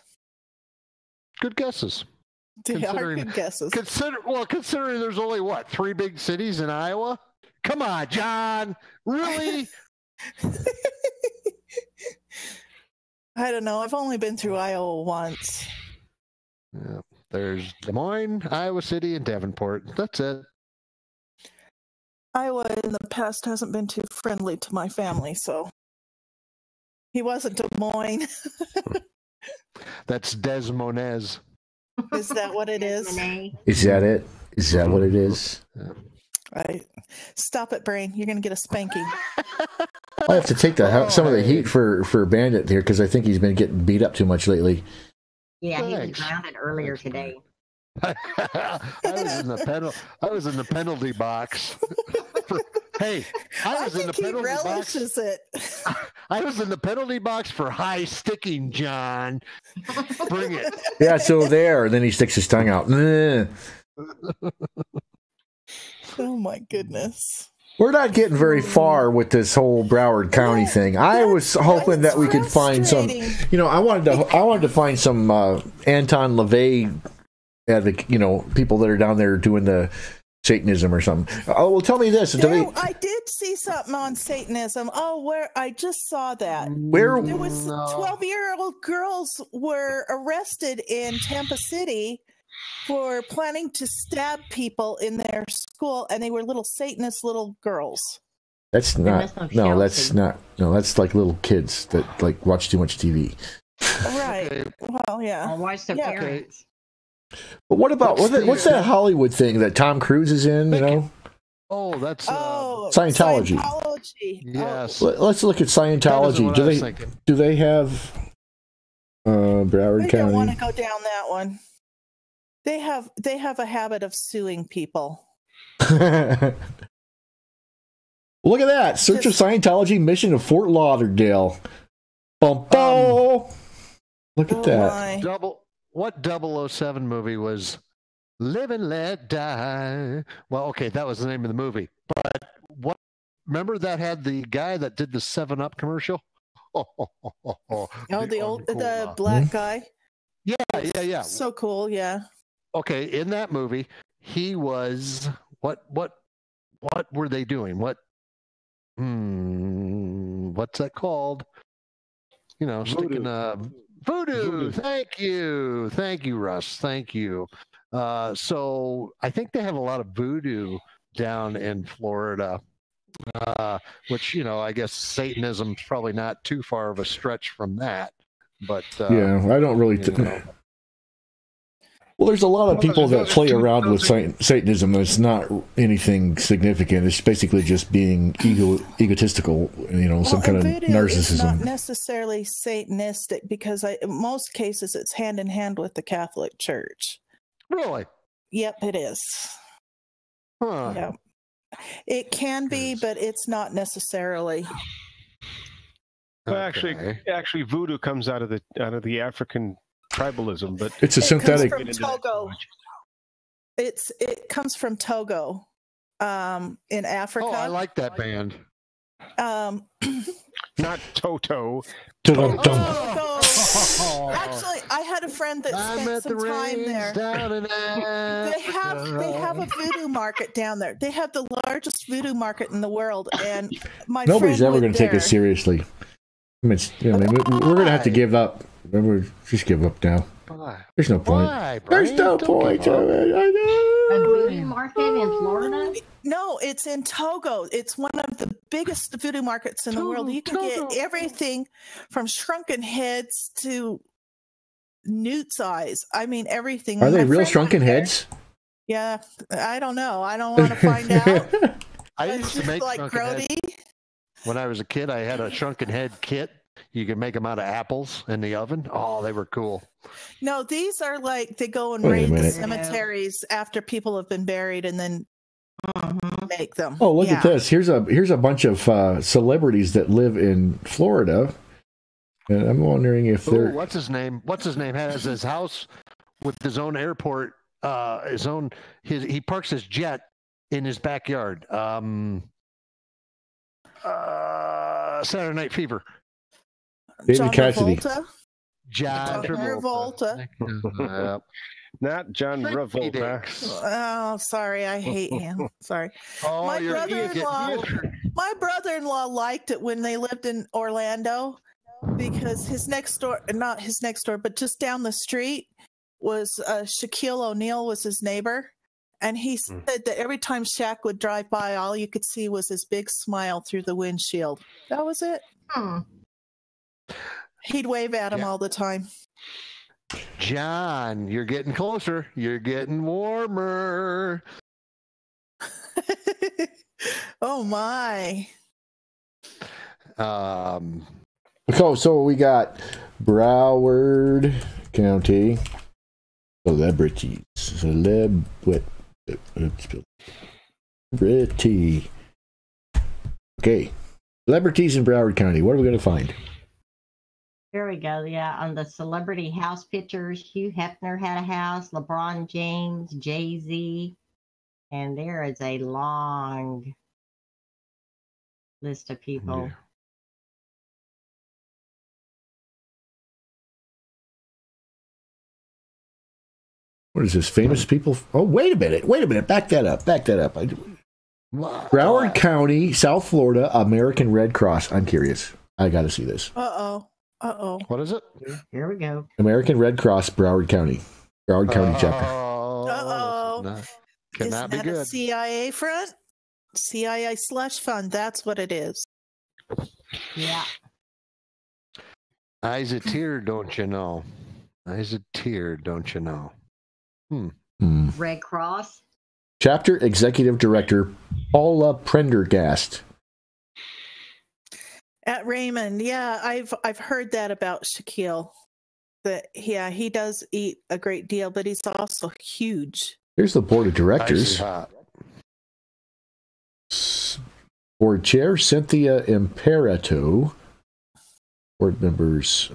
Good guesses. They are Considering- good guesses. Considering there's only what 3 big cities in Iowa. Come on, John. Really? I don't know. I've only been through Iowa once. Yeah. There's Des Moines, Iowa City, and Davenport. That's it. Iowa in the past hasn't been too friendly to my family, so he wasn't Des Moines. That's Des Moines. Is that what it is? Renee. Is that it? Is that what it is? Right. Stop it, Brain. You're going to get a spanking. I have to take some of the heat for Bandit here because I think he's been getting beat up too much lately. Yeah, he was Thanks. grounded earlier today. I was in the penalty box. Hey, I was in the think he penalty box. relishes it. I was in the penalty box for high sticking, John. Bring it. Yeah, so there. And then he sticks his tongue out. Nah. Oh my goodness. We're not getting very far with this whole Broward County thing. I was hoping that we could find some. frustrating. I wanted to find some Anton LaVey, people that are down there doing the Satanism or something. Oh, well, tell me this. I did see something on Satanism. Oh, where I just saw that. Where There was No. 12-year-old girls were arrested in Tampa City for planning to stab people in their school, and they were little Satanist little girls. That's not. No, that's not. No, that's like little kids that like watch too much TV. Right. Okay. Well, yeah. Or watch their Yeah. parents. But what about what's that Hollywood thing that Tom Cruise is in? You know, Oh, that's Scientology. Scientology. yes. Let's look at That isn't Scientology. what I was thinking. Do they have Broward I don't want County? to go down that one. They have a habit of suing people. Look at that! Search of Scientology mission of Fort Lauderdale. Bum, bum. Look at that. My. What 007 movie was Live and Let Die? Well, okay, that was the name of the movie. But remember that had the guy that did the 7-Up commercial? Oh, the black guy. Yeah. So cool, yeah. Okay, in that movie, he was what were they doing? What's that called? Sticking voodoo. Thank you, Russ. Thank you. So I think they have a lot of voodoo down in Florida, which I guess Satanism's probably not too far of a stretch from that. But Yeah, I don't really. Well, there's a lot of people that play around with Satanism. It's not anything significant. It's basically just being egotistical, some kind of voodoo is not narcissism. necessarily Satanistic because in most cases it's hand in hand with the Catholic Church. Really? Yep, it is. Huh. Yeah. It can be, but it's not necessarily. Well, Okay. actually, voodoo comes out of the African tribalism, but It's a synthetic. Comes from Togo. It comes from Togo, in Africa. Oh, I like that band. Not Toto. So, actually, I had a friend that spent some time there. They have a voodoo market down there. They have the largest voodoo market in the world, and nobody's ever going to take us seriously. I mean, we're going to have to give up. Just give up now. There's no point. There's no point to it. I know. A voodoo market in Florida? No, it's in Togo. It's one of the biggest voodoo markets in the world. You can get everything from shrunken heads to newt's eyes. I mean, everything. Are they real shrunken heads? Yeah, I don't know. I don't want to find out. I used to make like grody. When I was a kid, I had a shrunken head kit. You could make them out of apples in the oven. Oh, they were cool. No, these are like they go and raid the cemeteries after people have been buried and then make them. Oh, look at this. Here's a bunch of celebrities that live in Florida. And I'm wondering if they're... What's his name? What's his name has his house with his own airport, he parks his jet in his backyard. Saturday Night Fever. David Cassidy. John Travolta. Not John Travolta. Oh, sorry. I hate him. Sorry. Oh, my brother-in-law liked it when they lived in Orlando because not his next door, but just down the street was Shaquille O'Neal was his neighbor. And he said that every time Shaq would drive by, all you could see was his big smile through the windshield. That was it. He'd wave at him all the time. John, you're getting closer. You're getting warmer. Oh, my. So we got Broward County celebrities. Celebrity. Okay. Celebrities in Broward County. What are we going to find? Here we go. Yeah, on the celebrity house pictures, Hugh Hefner had a house, LeBron James, Jay-Z, and there is a long list of people. Yeah. What is this? Famous people? Oh, wait a minute. Back that up. Broward County, South Florida, American Red Cross. I'm curious. I got to see this. Uh-oh. What is it? Here we go. American Red Cross, Broward County. Broward County chapter. Uh-oh. Cannot be good. A CIA front? CIA slush fund. That's what it is. Yeah. Eyes a tear, don't you know? Eyes a tear, don't you know? Red Cross. Chapter Executive Director Paula Prendergast. At Raymond, yeah, I've heard that about Shaquille. That he does eat a great deal, but he's also huge. Here's the board of directors. Board chair Cynthia Imperato. Board members.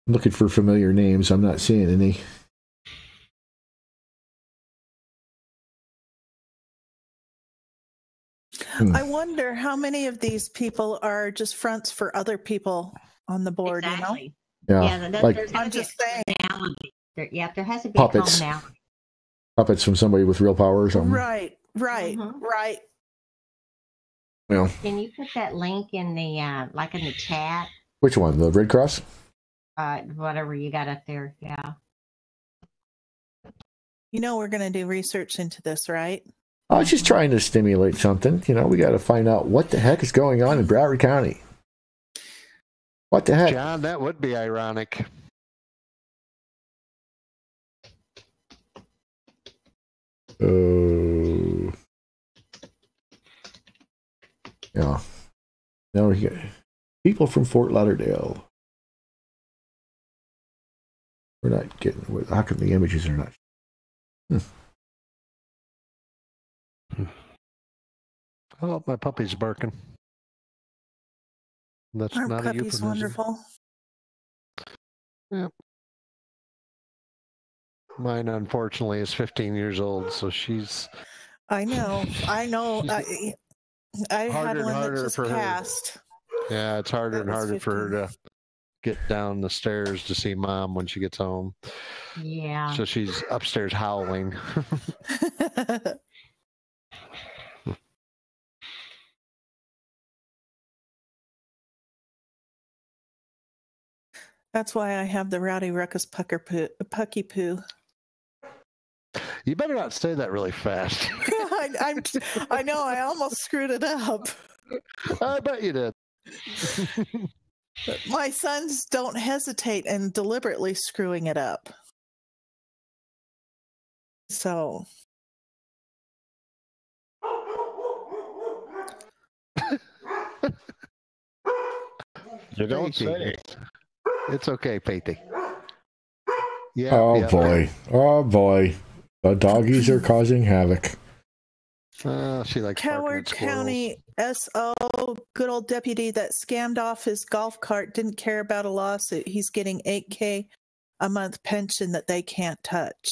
I'm looking for familiar names. I'm not seeing any. I wonder how many of these people are just fronts for other people on the board, Exactly. you know? Yeah, like, I'm just saying. There has to be puppets. a commonality. Puppets from somebody with real power or something. Right. Well, Can you put that link in the like in the chat? which one? The Red Cross? Whatever you got up there. Yeah. You know we're going to do research into this, right? I was just trying to stimulate something. You know, we got to find out what the heck is going on in Broward County. What the heck? John, that would be ironic. Yeah. Now we got people from Fort Lauderdale. We're not getting. How come the images are not? Oh, my puppy's barking. That's Our not a puppy's euphemism. wonderful. Yep. Mine, unfortunately, is 15 years old, so she's. I know. I had Harder and one that harder just for her. passed. Yeah, it's harder That and was harder for her 15. to get down the stairs to see Mom when she gets home. Yeah. So she's upstairs howling. That's why I have the Rowdy Ruckus Pucky Poo. You better not say that really fast. I know, I almost screwed it up. I bet you did. But my sons don't hesitate in deliberately screwing it up. So. You don't Patey. say. It's okay, Patey. Yeah. Oh yeah. boy. Oh boy. The doggies are causing havoc. She likes barking Broward at squirrels. County SO, good old deputy that scammed off his golf cart, didn't care about a lawsuit. He's getting $8,000 a month pension that they can't touch.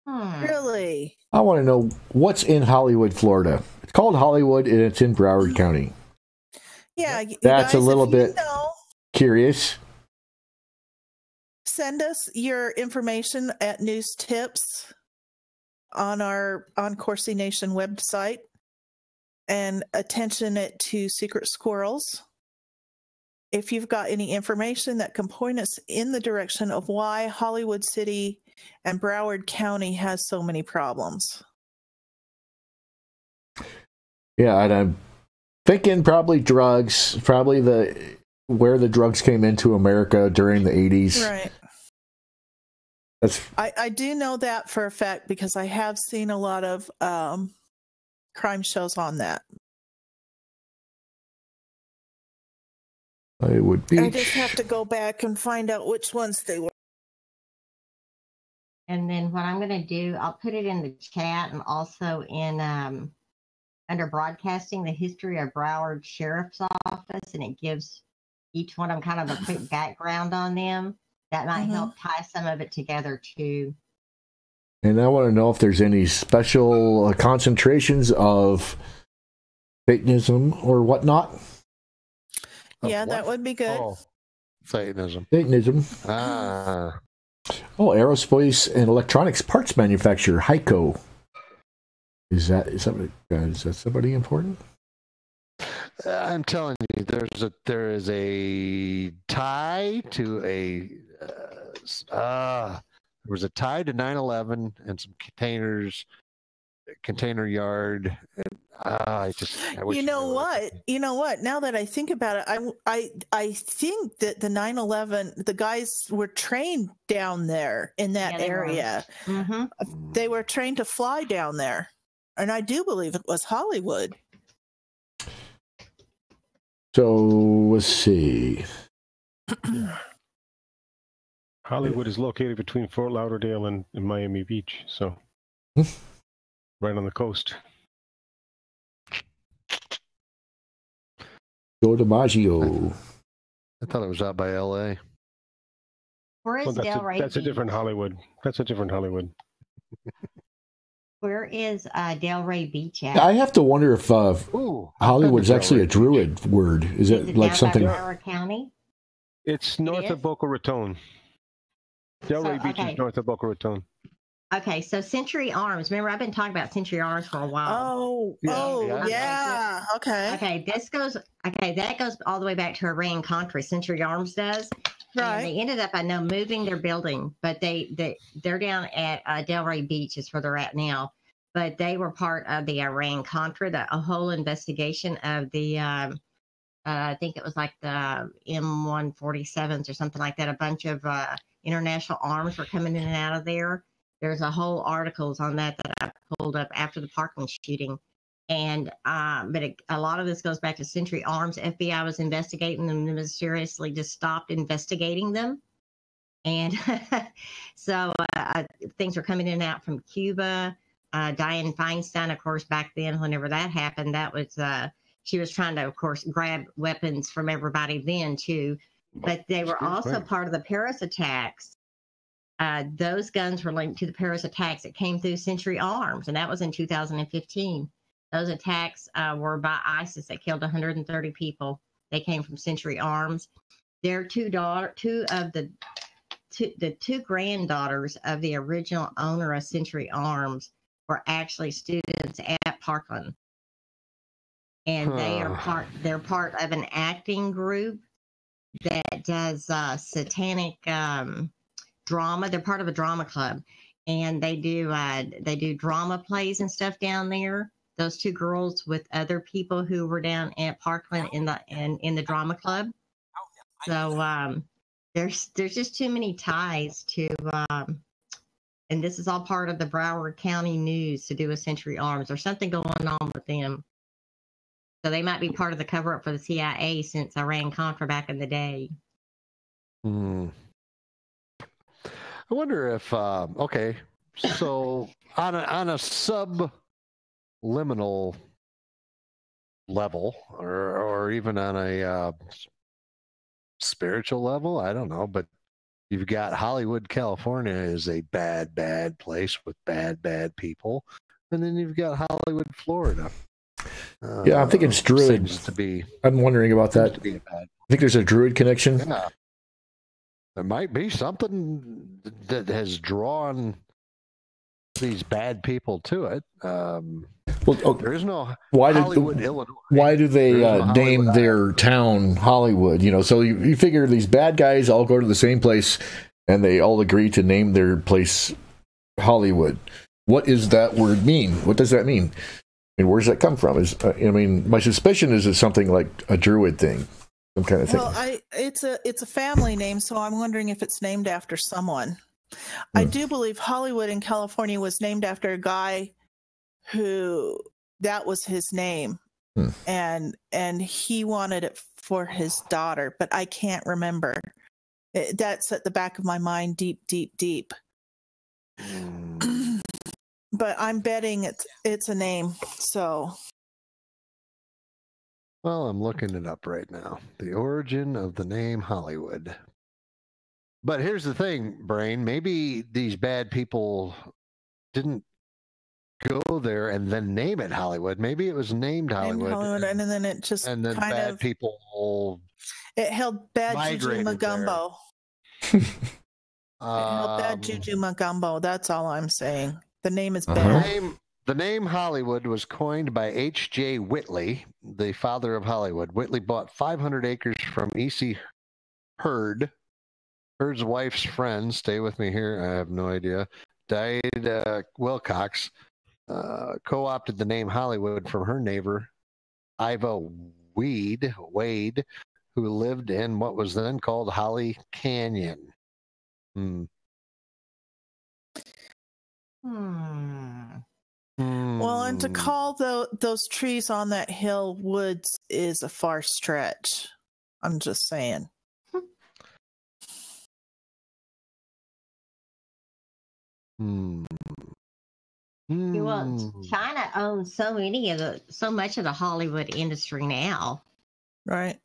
Really? I want to know what's in Hollywood, Florida. It's called Hollywood, and it's in Broward County. Yeah, you That's guys, a little if you bit know, curious. send us your information at news tips on Corsi Nation website, and attention it to Secret Squirrels. If you've got any information that can point us in the direction of why Hollywood City and Broward County has so many problems. Yeah, and I'm thinking probably drugs, probably where the drugs came into America during the 80s. Right. That's I do know that for a fact because I have seen a lot of crime shows on that. Hollywood Beach. I just have to go back and find out which ones they were. And then what I'm going to do, I'll put it in the chat and also in under broadcasting, the history of Broward Sheriff's Office, and it gives each one of them kind of a quick background on them. That might help tie some of it together too. And I want to know if there's any special concentrations of Satanism or whatnot. Yeah, that would be good. Oh, Satanism. Satanism. Ah. Oh, aerospace and electronics parts manufacturer, Heiko. Is that somebody important? I'm telling you, there is a tie to there was a tie to 9/11 and some container yard. I wish You know what? Now that I think about it, I think that the 9/11, the guys were trained down there in that area. They were trained to fly down there, and I do believe it was Hollywood. So let's see. Hollywood is located between Fort Lauderdale and Miami Beach, so right on the coast. Go to Maggio. I thought it was out by L.A. Where is Delray That's a Beach? different Hollywood. That's a different Hollywood. Where is Delray Beach at? I have to wonder if Hollywood is actually a Druid word. Is it like down something? by Broward County? It's north of Boca Raton. Delray Beach is north of Boca Raton. Okay, so Century Arms. Remember, I've been talking about Century Arms for a while. Yeah. Okay. Okay, that goes all the way back to Iran Contra. Century Arms does. Right. And they ended up, I know, moving their building, but they're down at Delray Beach is where they're at now. But they were part of the Iran Contra, a whole investigation of the, I think it was like the M147s or something like that. A bunch of international arms were coming in and out of there. There's a whole articles on that I pulled up after the Parkland shooting. And but a lot of this goes back to Century Arms. FBI was investigating them and mysteriously just stopped investigating them. And so things were coming in and out from Cuba. Dianne Feinstein, of course, back then, whenever that happened, that was she was trying to, of course, grab weapons from everybody then too. But they were also part of the Paris attacks. Those guns were linked to the Paris attacks that came through Century Arms, and that was in 2015. Those attacks were by ISIS that killed 130 people. They came from Century Arms. Their two of the two granddaughters of the original owner of Century Arms were actually students at Parkland, and they're part of an acting group that does satanic drama. They're part of a drama club, and they do drama plays and stuff down there. Those two girls with other people who were down at Parkland in the drama club. So there's just too many ties to, and this is all part of the Broward County News to do with Century Arms. There's something going on with them. So they might be part of the cover up for the CIA since Iran-Contra back in the day. I wonder if, okay, so on a subliminal level, or even on a spiritual level, I don't know, but you've got Hollywood, California is a bad, bad place with bad, bad people. And then you've got Hollywood, Florida. Yeah, I'm thinking it's Druid. I'm wondering about that. I think there's a Druid connection. Yeah. There might be something that has drawn these bad people to it. There is no Hollywood, Illinois. Why do they name their town Hollywood? You know, so you figure these bad guys all go to the same place, and they all agree to name their place Hollywood. What does that word mean? What does that mean? I mean, where does that come from? My suspicion is it's something like a Druid thing, some kind of thing. Well, it's a family name, so I'm wondering if it's named after someone. I do believe Hollywood in California was named after a guy who that was his name, and he wanted it for his daughter, but I can't remember. That's at the back of my mind, deep, deep, deep. But I'm betting it's a name. So, well, I'm looking it up right now. The origin of the name Hollywood. But here's the thing, Brain. Maybe these bad people didn't go there and then name it Hollywood. Maybe it was named Hollywood, and then it just and then kind bad of people. It held bad juju magumbo. It held bad juju magumbo. That's all I'm saying. The name is bad. The name Hollywood was coined by H.J. Whitley, the father of Hollywood. Whitley bought 500 acres from E.C. Hurd. Hurd's wife's friend, stay with me here, I have no idea, died. Wilcox co-opted the name Hollywood from her neighbor, Iva Wade, who lived in what was then called Holly Canyon. Well, and to call those trees on that hill woods is a far stretch. I'm just saying. Well, China owns so much of the Hollywood industry now. Right.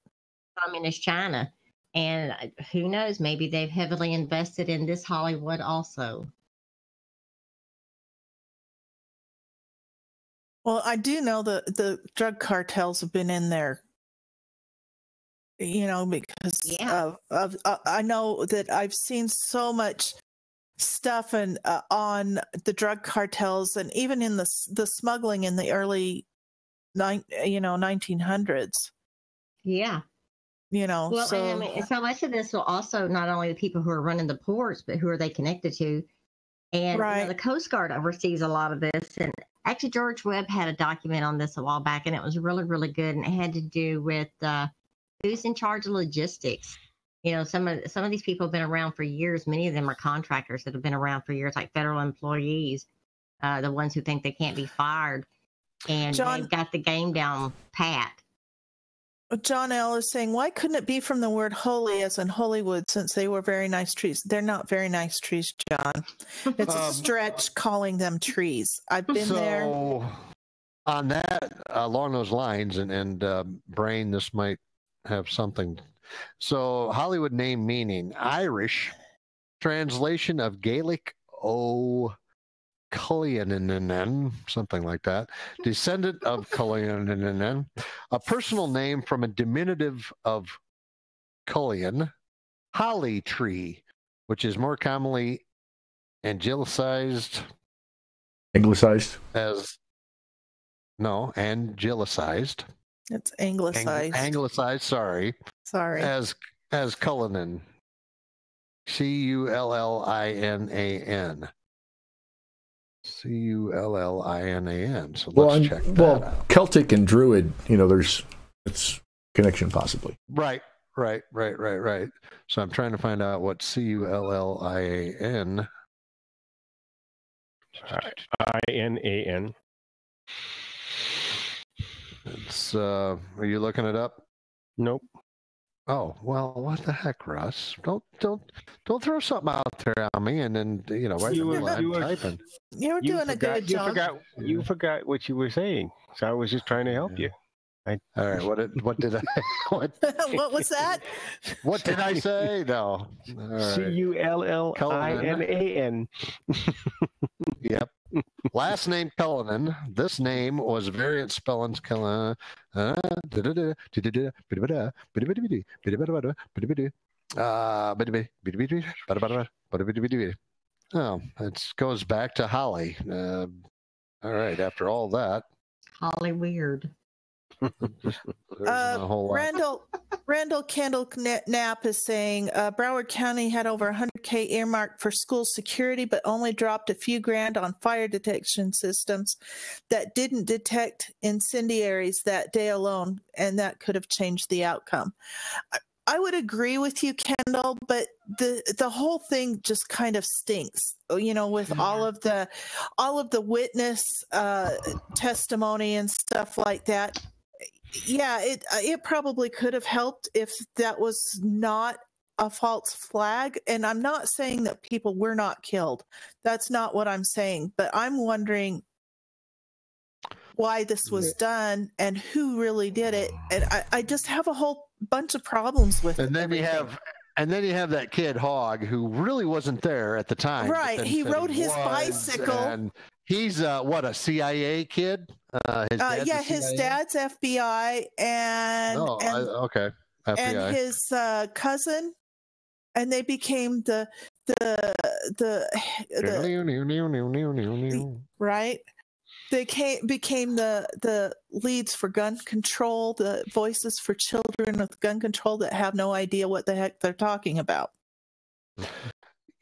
Communist China. And who knows, maybe they've heavily invested in this Hollywood also. Well, I do know the drug cartels have been in there, you know, because of I know that I've seen so much stuff on the drug cartels, and even in the smuggling in the early 1900s. Yeah. You know, well, so I mean, so much of this will also not only the people who are running the ports, but who are they connected to? And the Coast Guard oversees a lot of this. And actually, George Webb had a document on this a while back, and it was really, really good. And it had to do with who's in charge of logistics. You know, some of these people have been around for years. Many of them are contractors that have been around for years, like federal employees, the ones who think they can't be fired, and they've got the game down pat. John L. is saying, why couldn't it be from the word holy as in Hollywood, since they were very nice trees? They're not very nice trees, John. It's a stretch calling them trees. I've been there. On that, along those lines, and Brain, this might have something. So Hollywood name meaning Irish, translation of Gaelic O Cullinan, something like that. Descendant of Cullinan, a personal name from a diminutive of Cullian, holly tree, which is more commonly angilicized as angilicized. It's anglicized. Anglicized, sorry. As Cullinan. Cullinan. Cullinan. So let's check that out. Celtic and Druid, it's connection possibly. Right. So I'm trying to find out what Cullian. INAN. It's are you looking it up? Nope. Oh, well, what the heck, Russ? Don't throw something out there on me and then right in the middle I'm typing. You were doing a good job. You forgot what you were saying. So I was just trying to help you. All right, what did I what was that? What did I say? No. Right. Cullinan. Yep. Last name Cullinan. This name was variant spellings Cullinan. Oh, it goes back to Holly. All right, after all that. Holly weird. Randall Kendall Knapp is saying Broward County had over $100K earmarked for school security, but only dropped a few grand on fire detection systems that didn't detect incendiaries that day alone, and that could have changed the outcome. I would agree with you, Kendall, but the whole thing just kind of stinks, with all of the witness testimony and stuff like that. Yeah, it probably could have helped if that was not a false flag. And I'm not saying that people were not killed. That's not what I'm saying. But I'm wondering why this was done and who really did it. And I just have a whole bunch of problems with it. And then you have that kid Hogg who really wasn't there at the time. Right. He rode his bicycle. And he's a CIA kid? His dad's FBI okay. FBI. And his cousin, and they became the right. They became the leads for gun control, the voices for children with gun control that have no idea what the heck they're talking about.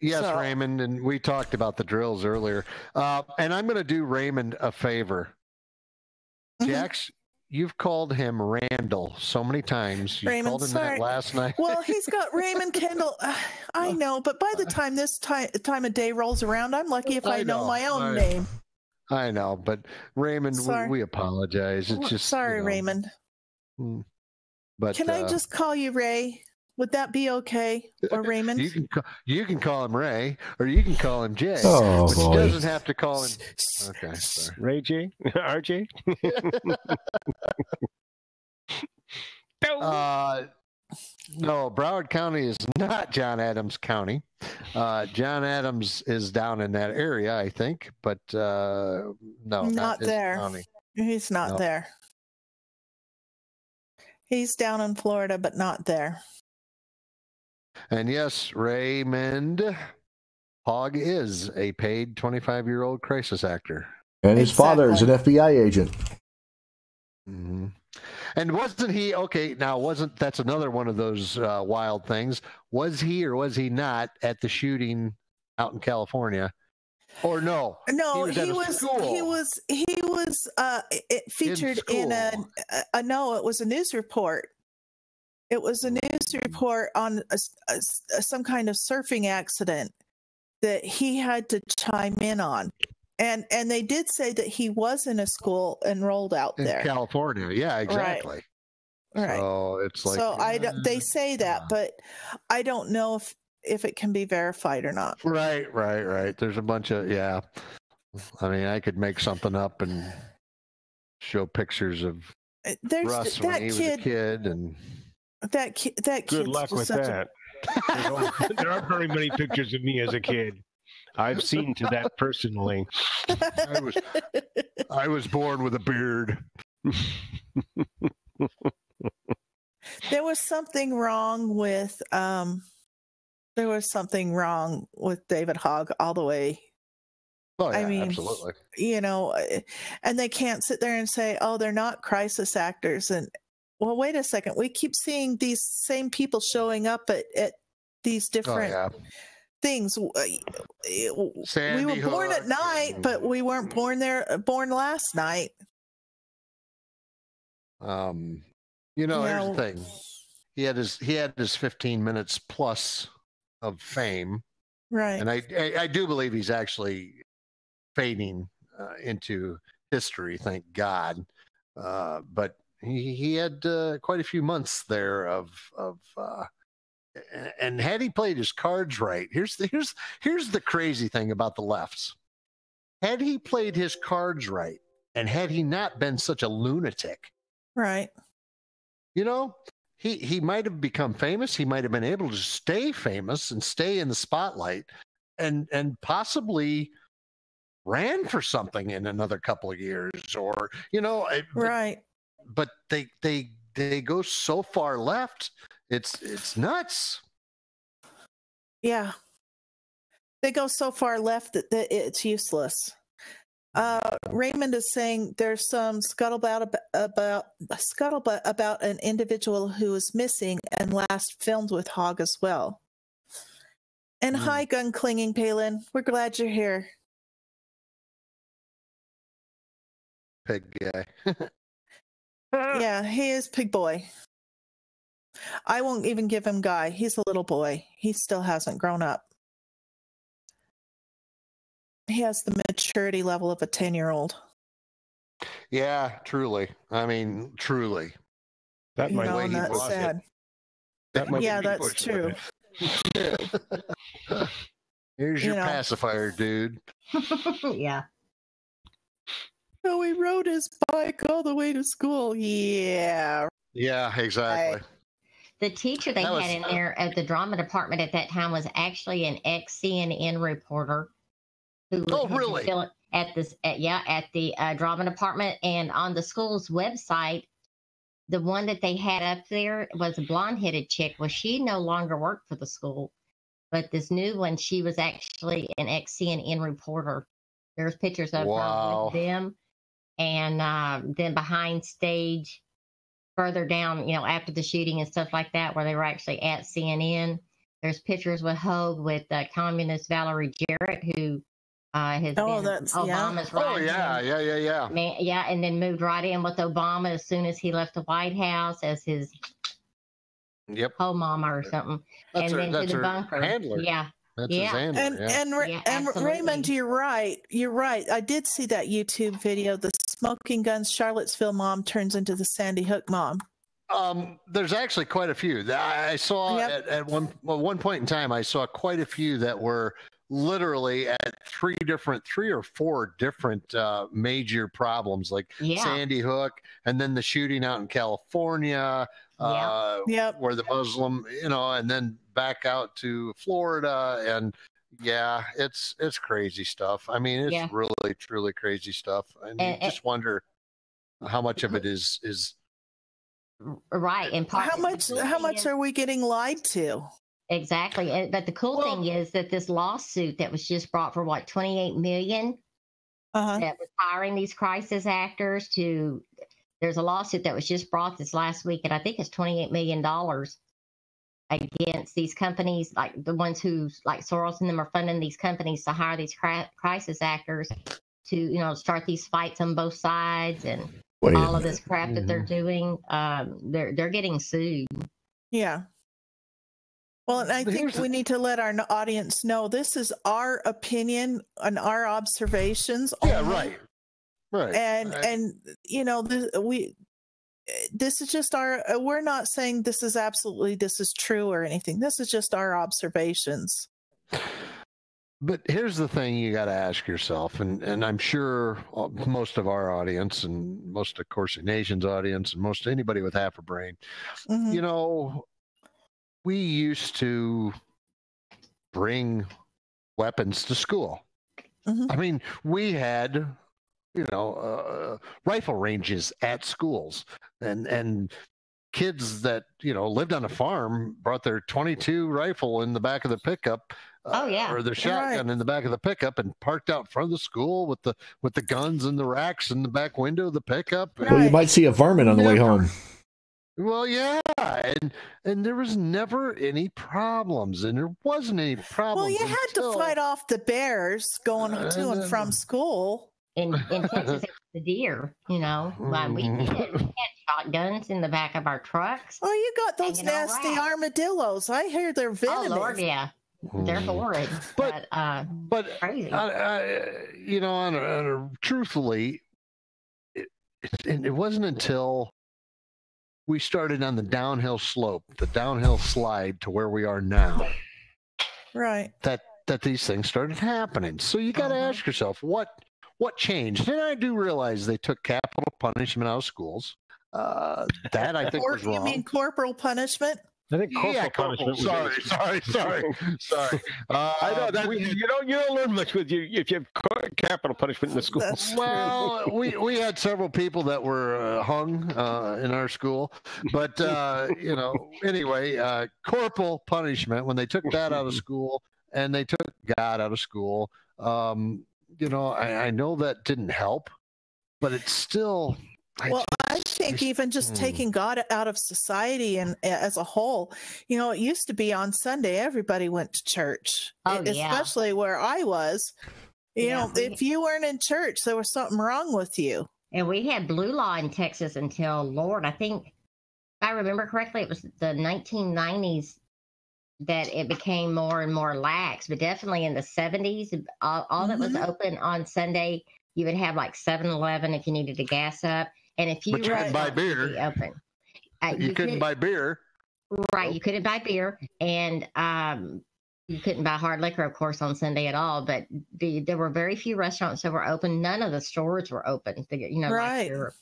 Yes, Raymond, and we talked about the drills earlier. And I'm going to do Raymond a favor. Jax, you've called him Randall so many times. You called him that last night. Well, he's got Raymond Kendall. I know, but by the time this time of day rolls around, I'm lucky if I know my own name. I know, but Raymond, we apologize. It's just sorry, Raymond. But can I just call you Ray? Would that be okay? Or Raymond? You can call him Ray, or you can call him Jay. Oh, but boy. He doesn't have to call him. Okay, sorry. Ray J, RJ. No, Broward County is not John Adams County. John Adams is down in that area, I think, but no, not there. County. He's not there. He's down in Florida, but not there. And yes, Raymond Hogg is a paid 25-year-old crisis actor. And his father is an FBI agent. Mm-hmm. And wasn't he, that's another one of those wild things. Was he or was he not at the shooting out in California? Or no? No, he was featured in it was a news report. It was a news report on some kind of surfing accident that he had to chime in on. And they did say that he was in a school enrolled out there. In California. Yeah, exactly. Right. So it's like. So they say that, but I don't know if it can be verified or not. Right. There's a bunch of, I mean, I could make something up and show pictures of Russ when he was a kid and. That kid. Good luck with that. There aren't very many pictures of me as a kid. I've seen to that personally. I was born with a beard. There was something wrong with David Hogg all the way. Oh, yeah, I mean, absolutely. And they can't sit there and say, oh, they're not crisis actors. And well, wait a second. We keep seeing these same people showing up at these different things. We were born at night, but we weren't born last night. Here's the thing. He had his 15 minutes plus of fame. Right. And I do believe he's actually fading into history, thank God. But he had quite a few months there of and had he played his cards right, here's the crazy thing about the lefts. Had he played his cards right, and had he not been such a lunatic, right? He might have become famous. He might have been able to stay famous and stay in the spotlight, and possibly ran for something in another couple of years, or right. But they go so far left. It's nuts. Yeah. They go so far left that it's useless. Raymond is saying there's some scuttlebutt about an individual who is missing and last filmed with Hogg as well. And hi, gun clinging Palin. We're glad you're here. Pig guy. Yeah, he is pig boy. I won't even give him guy. He's a little boy. He still hasn't grown up. He has the maturity level of a 10-year-old. Yeah, truly. I mean, truly. That might be that's sad. That's true. Here's your pacifier, dude. Yeah. So he rode his bike all the way to school. Yeah. Yeah, exactly. The teacher they had in there at the drama department at that time was actually an ex-CNN reporter. Really? At the drama department, and on the school's website, the one that they had up there was a blonde-headed chick. Well, she no longer worked for the school, but this new one, she was actually an ex-CNN reporter. There's pictures of her with them, and then behind stage, further down, after the shooting and stuff like that, where they were actually at CNN. There's pictures with Hogue with communist Valerie Jarrett, who has been Obama's right hand. Yeah, and then moved right in with Obama as soon as he left the White House as his co-mama or something. That's and then to the bunker. Handler. Yeah. That's his handler. And Raymond, you're right. I did see that YouTube video. The smoking guns Charlottesville mom turns into the Sandy Hook mom. There's actually quite a few. I saw at one point in time, I saw quite a few that were literally at three or four different major problems, like Sandy Hook, and then the shooting out in California, where the Muslim, and then back out to Florida, and it's crazy stuff. I mean, it's really truly crazy stuff, and you just wonder how much of it is right. And how much are we getting lied to? Exactly. But the cool thing is that this lawsuit that was just brought for $28 million that was hiring these crisis actors there's a lawsuit that was just brought this last week, and I think it's $28 million against these companies, like the ones who, like Soros and them, are funding these companies to hire these crisis actors to, start these fights on both sides and all of this crap that they're doing. They're getting sued. Yeah. Well, and I think we need to let our audience know this is our opinion and our observations. Yeah, right. And this is just we're not saying this is true or anything. This is just our observations. But here's the thing you got to ask yourself, and I'm sure most of our audience and most of, of course, the Nation's audience and most anybody with half a brain, we used to bring weapons to school. Mhm. I mean, we had, rifle ranges at schools, and kids that lived on a farm brought their .22 rifle in the back of the pickup. Oh, yeah. Or their shotgun in the back of the pickup, and parked out front of the school with the guns and the racks in the back window of the pickup. Well, you might see a varmint on the way home. Well, yeah, and there was never any problems, and there wasn't any problems. Well, you had to fight off the bears going to and from school. In Texas, the deer, we had shotguns in the back of our trucks. Oh, you got those nasty armadillos. I hear they're venomous. Oh, Lord, yeah. They're horrid, but crazy. Truthfully, it wasn't until we started on the downhill slope, the downhill slide to where we are now, right, that these things started happening. So you got to ask yourself, what changed? And I do realize they took capital punishment out of schools. That I think was wrong. You mean corporal punishment? I think corporal punishment. Sorry. I know that you don't learn much if you have capital punishment in the school. Well, we had several people that were hung in our school, but anyway, corporal punishment, when they took that out of school and they took God out of school, I know that didn't help, but it's still. I think even just taking God out of society and as a whole, it used to be on Sunday, everybody went to church, especially where I was. If you weren't in church, there was something wrong with you. And we had blue law in Texas until, Lord, I think, if I remember correctly, it was the 1990s that it became more and more lax, but definitely in the 70s, all that was open on Sunday, you would have like 7-Eleven if you needed to gas up. And if you couldn't buy beer, open. You couldn't buy beer. Right. You couldn't buy beer. And you couldn't buy hard liquor, of course, on Sunday at all. But there were very few restaurants that were open. None of the stores were open. Like your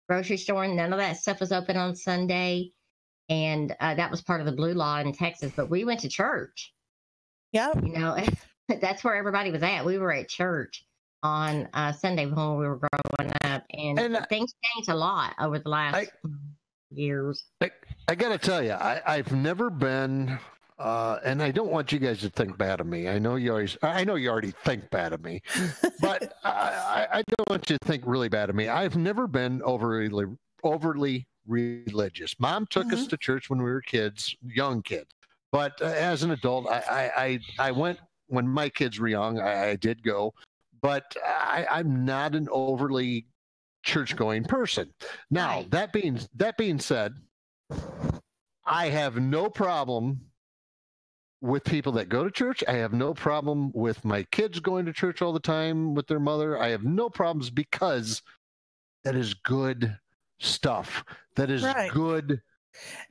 grocery store, none of that stuff was open on Sunday. And that was part of the blue law in Texas. But we went to church. Yeah. That's where everybody was at. We were at church on Sunday when we were growing up, and things changed a lot over the last years. I got to tell you, I've never been, and I don't want you guys to think bad of me. I know you already think bad of me, but I don't want you to think really bad of me. I've never been overly religious. Mom took us to church when we were kids, young kids, but as an adult, I went when my kids were young. I did go. But I'm not an overly church-going person. Now, that being said, I have no problem with people that go to church. I have no problem with my kids going to church all the time with their mother. I have no problems because that is good stuff. That is good.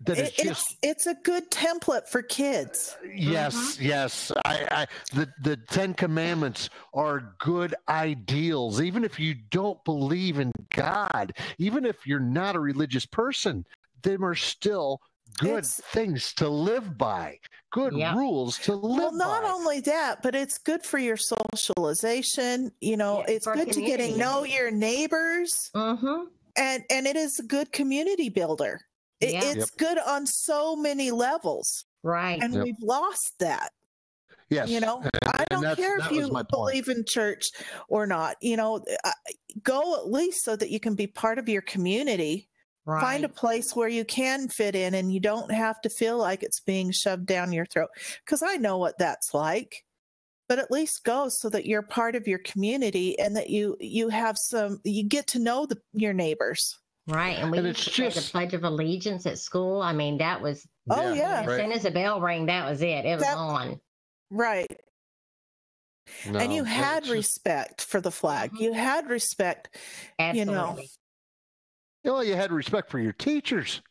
It's a good template for kids. Yes. The 10 Commandments are good ideals. Even if you don't believe in God, even if you're not a religious person, them are still good things to live by, good rules to live by. Well, not only that, but it's good for your socialization. It's good to get to know your neighbors. And it is a good community builder. It's good on so many levels. Right. And we've lost that. Yes. I don't care if you believe in church or not. Go at least so that you can be part of your community. Right. Find a place where you can fit in and you don't have to feel like it's being shoved down your throat. Because I know what that's like. But at least go so that you're part of your community and that you get to know your neighbors. Right, and we used to say the Pledge of Allegiance at school. I mean, that was as soon as the bell rang, that was it. It was on. Right. No, and you had respect for the flag. You had respect. Absolutely. You had respect for your teachers.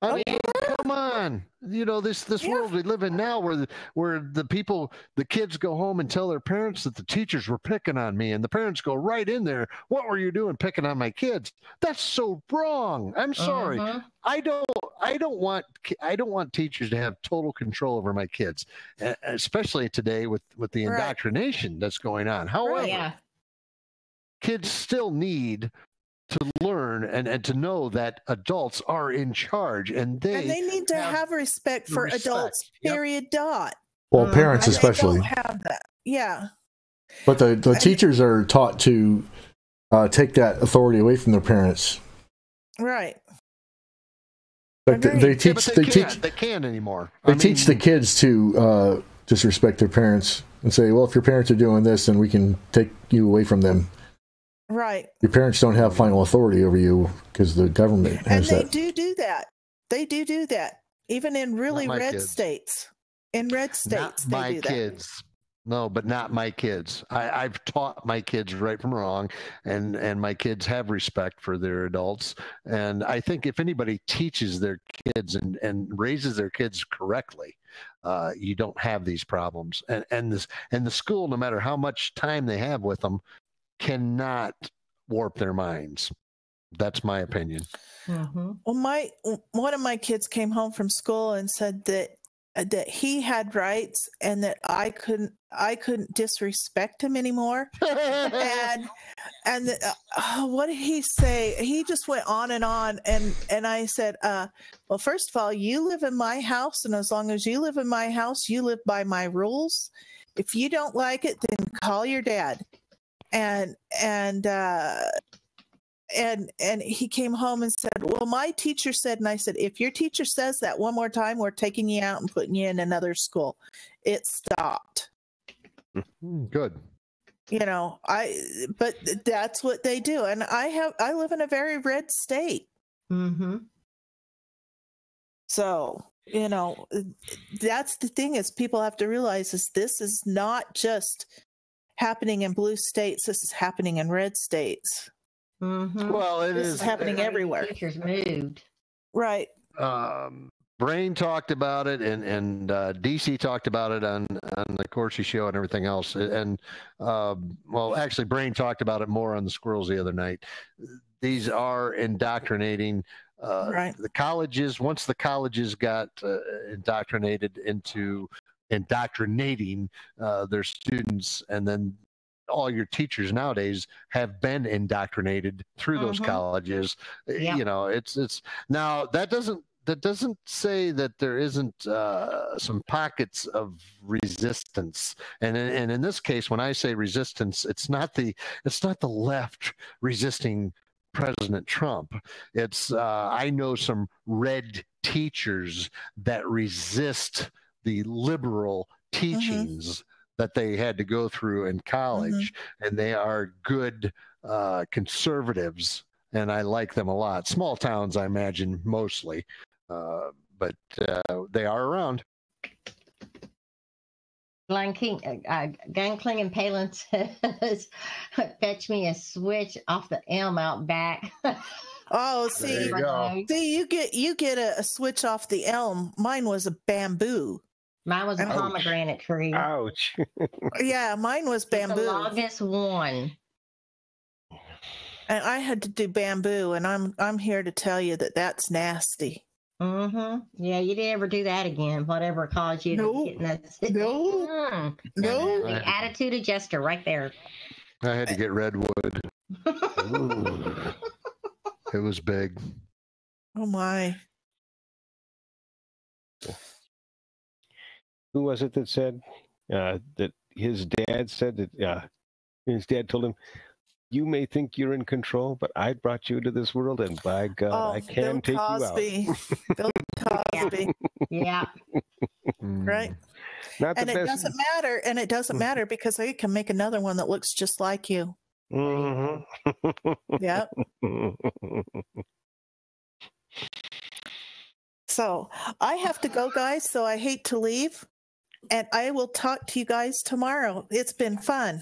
I mean, come come on. You know, this world we live in now where the kids go home and tell their parents that the teachers were picking on me, and the parents go right in there, what were you doing picking on my kids? That's so wrong. I'm sorry. I don't want teachers to have total control over my kids, especially today with the indoctrination that's going on. However, kids still need to learn and to know that adults are in charge, and they need to have respect for adults. Period. Dot. Well, parents especially don't have that. Yeah. But the teachers are taught to take that authority away from their parents. Right. Like they teach. They can't anymore. They teach the kids to disrespect their parents and say, "Well, if your parents are doing this, then we can take you away from them." Right. Your parents don't have final authority over you because the government has that. And they do that. They do that. Even in really red states. In red states, not they do that. My kids. No, but not my kids. I've taught my kids right from wrong, and my kids have respect for their adults. And I think if anybody teaches their kids and raises their kids correctly, you don't have these problems. And the school, no matter how much time they have with them, cannot warp their minds. That's my opinion. Well, one of my kids came home from school and said that he had rights and that I couldn't disrespect him anymore. and what did he say? He just went on, and I said, well, first of all, you live in my house, and as long as you live in my house, you live by my rules. If you don't like it, then call your dad. And he came home and said, well, my teacher said, and I said, if your teacher says that one more time, we're taking you out and putting you in another school. It stopped. Good. You know, but that's what they do. And I live in a very red state. So, you know, that's the thing is people have to realize is this is not just happening in blue states. This is happening in red states. Well, this is happening everywhere. Teachers moved. Right. Brain talked about it, and DC talked about it on the Corsi show and everything else. And well, actually, Brain talked about it more on the Squirrels the other night. These are indoctrinating. The colleges, once the colleges got indoctrinated into indoctrinating their students, and then all your teachers nowadays have been indoctrinated through those colleges. You know, it's now that doesn't say that there isn't some pockets of resistance. And in this case, when I say resistance, it's not the left resisting President Trump. It's I know some red teachers that resist the liberal teachings that they had to go through in college, and they are good conservatives, and I like them a lot. Small towns, I imagine, mostly, but they are around. Gangkling and Palin says, fetch me a switch off the elm out back. Oh, see, you get a switch off the elm. Mine was a bamboo. Mine was a pomegranate tree. Ouch. Yeah, mine was bamboo. It's the longest one. And I had to do bamboo, and I'm here to tell you that that's nasty. Yeah, you didn't ever do that again. Whatever caused you to get in that. No. The attitude adjuster right there. I had to get redwood. It was big. Oh my. Who was it that said that his dad said that his dad told him, you may think you're in control, but I brought you into this world, and by God, I can take you out. Bill Cosby. Yeah. Right. And it doesn't matter. And it doesn't matter because they can make another one that looks just like you. Yep. So I have to go, guys. So I hate to leave. And I will talk to you guys tomorrow. It's been fun.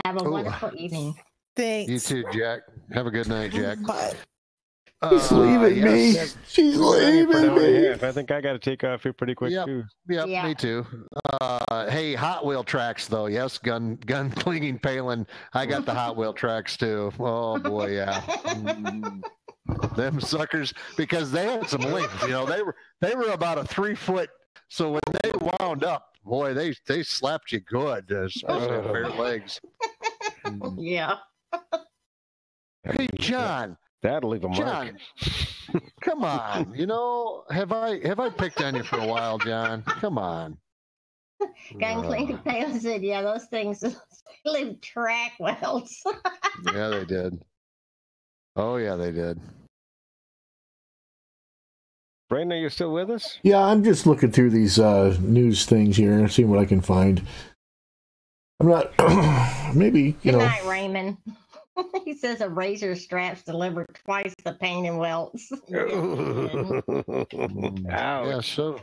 Have a wonderful evening. Thanks. You too, Jack. Have a good night, Jack. Bye. She's leaving me. yes. She's For an leaving hour and a me. half. I think I got to take off here pretty quick Yep. too. Yep, Yeah. me too. Hey, Hot Wheel tracks though. Yes, gun clinging Palin. I got the Hot Wheel tracks too. Oh boy, yeah. Them suckers, because they had some length. You know, they were about a 3 foot. So when they wound up, boy, they slapped you good, especially on bare legs. Yeah. Hey, John. That'll leave a mark. John, come on. You know, have I picked on you for a while, John? Come on. Gun cleaning Palin said, yeah, those things leave track welds. Yeah, they did. Oh, yeah, they did. Brayden, are you still with us? Yeah, I'm just looking through these news things here and seeing what I can find. I'm not, maybe, you Good know. night, Raymond. He says a razor straps deliver twice the pain and welts. Yeah, so.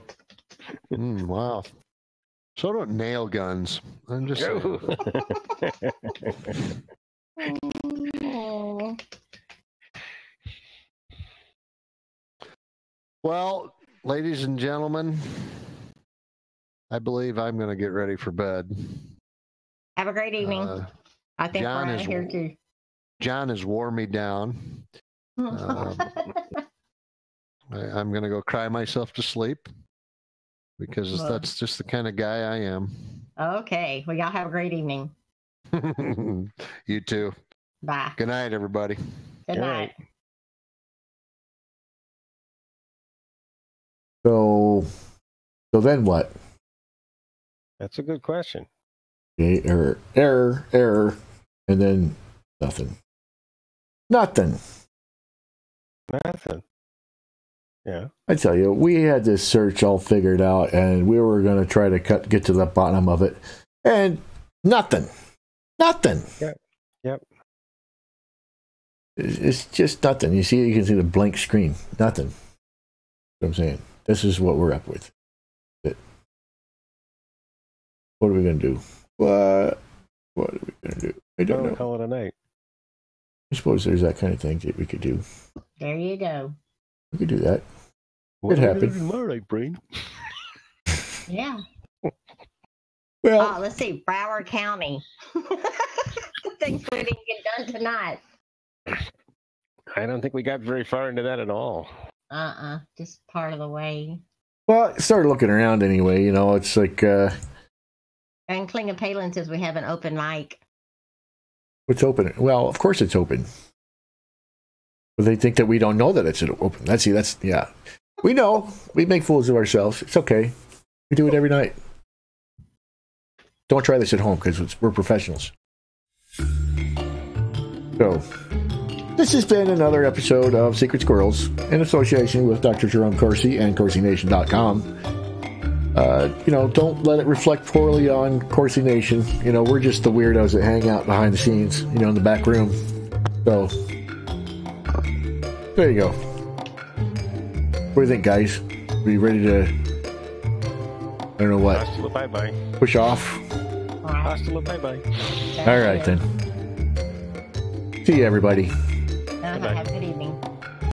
Wow. So don't nail guns. I'm just saying. Oh. Well, ladies and gentlemen, I believe I'm going to get ready for bed. Have a great evening. I think John we're out is- here too. John has wore me down. I'm going to go cry myself to sleep because Well. that's just the kind of guy I am. Okay. Well, y'all have a great evening. You too. Bye. Good night, everybody. Good All night. right. So then what? That's a good question. Okay, error, and then nothing. Nothing. Nothing. Yeah. I tell you, we had this search all figured out, and we were going to try to get to the bottom of it, and nothing. Yep. It's just nothing. You can see the blank screen. Nothing. You know what I'm saying? This is what we're up with. What are we going to do? What are we going to do? I don't know. Call it a night. I suppose there's that kind of thing that we could do. There you go. We could do that. What It are we gonna happened. do tomorrow, Brain? Yeah. Well, Let's see. Broward County. Things we didn't get done tonight. I don't think we got very far into that at all. Just part of the way. I started looking around anyway. You know, it's like, And Klinga Palin says we have an open mic. what's open? Well, of course it's open. But they think that we don't know that it's open. Yeah. We know. We make fools of ourselves. It's okay. We do it every night. Don't try this at home because we're professionals. So, this has been another episode of Secret Squirrels in association with Dr. Jerome Corsi and CorsiNation.com. Don't let it reflect poorly on Corsi Nation. You know, we're just the weirdos that hang out behind the scenes, in the back room. So, there you go. What do you think, guys? Are you ready to, I don't know what, Hasta la bye-bye. push off? Hasta la bye-bye. All right, then. See you, everybody.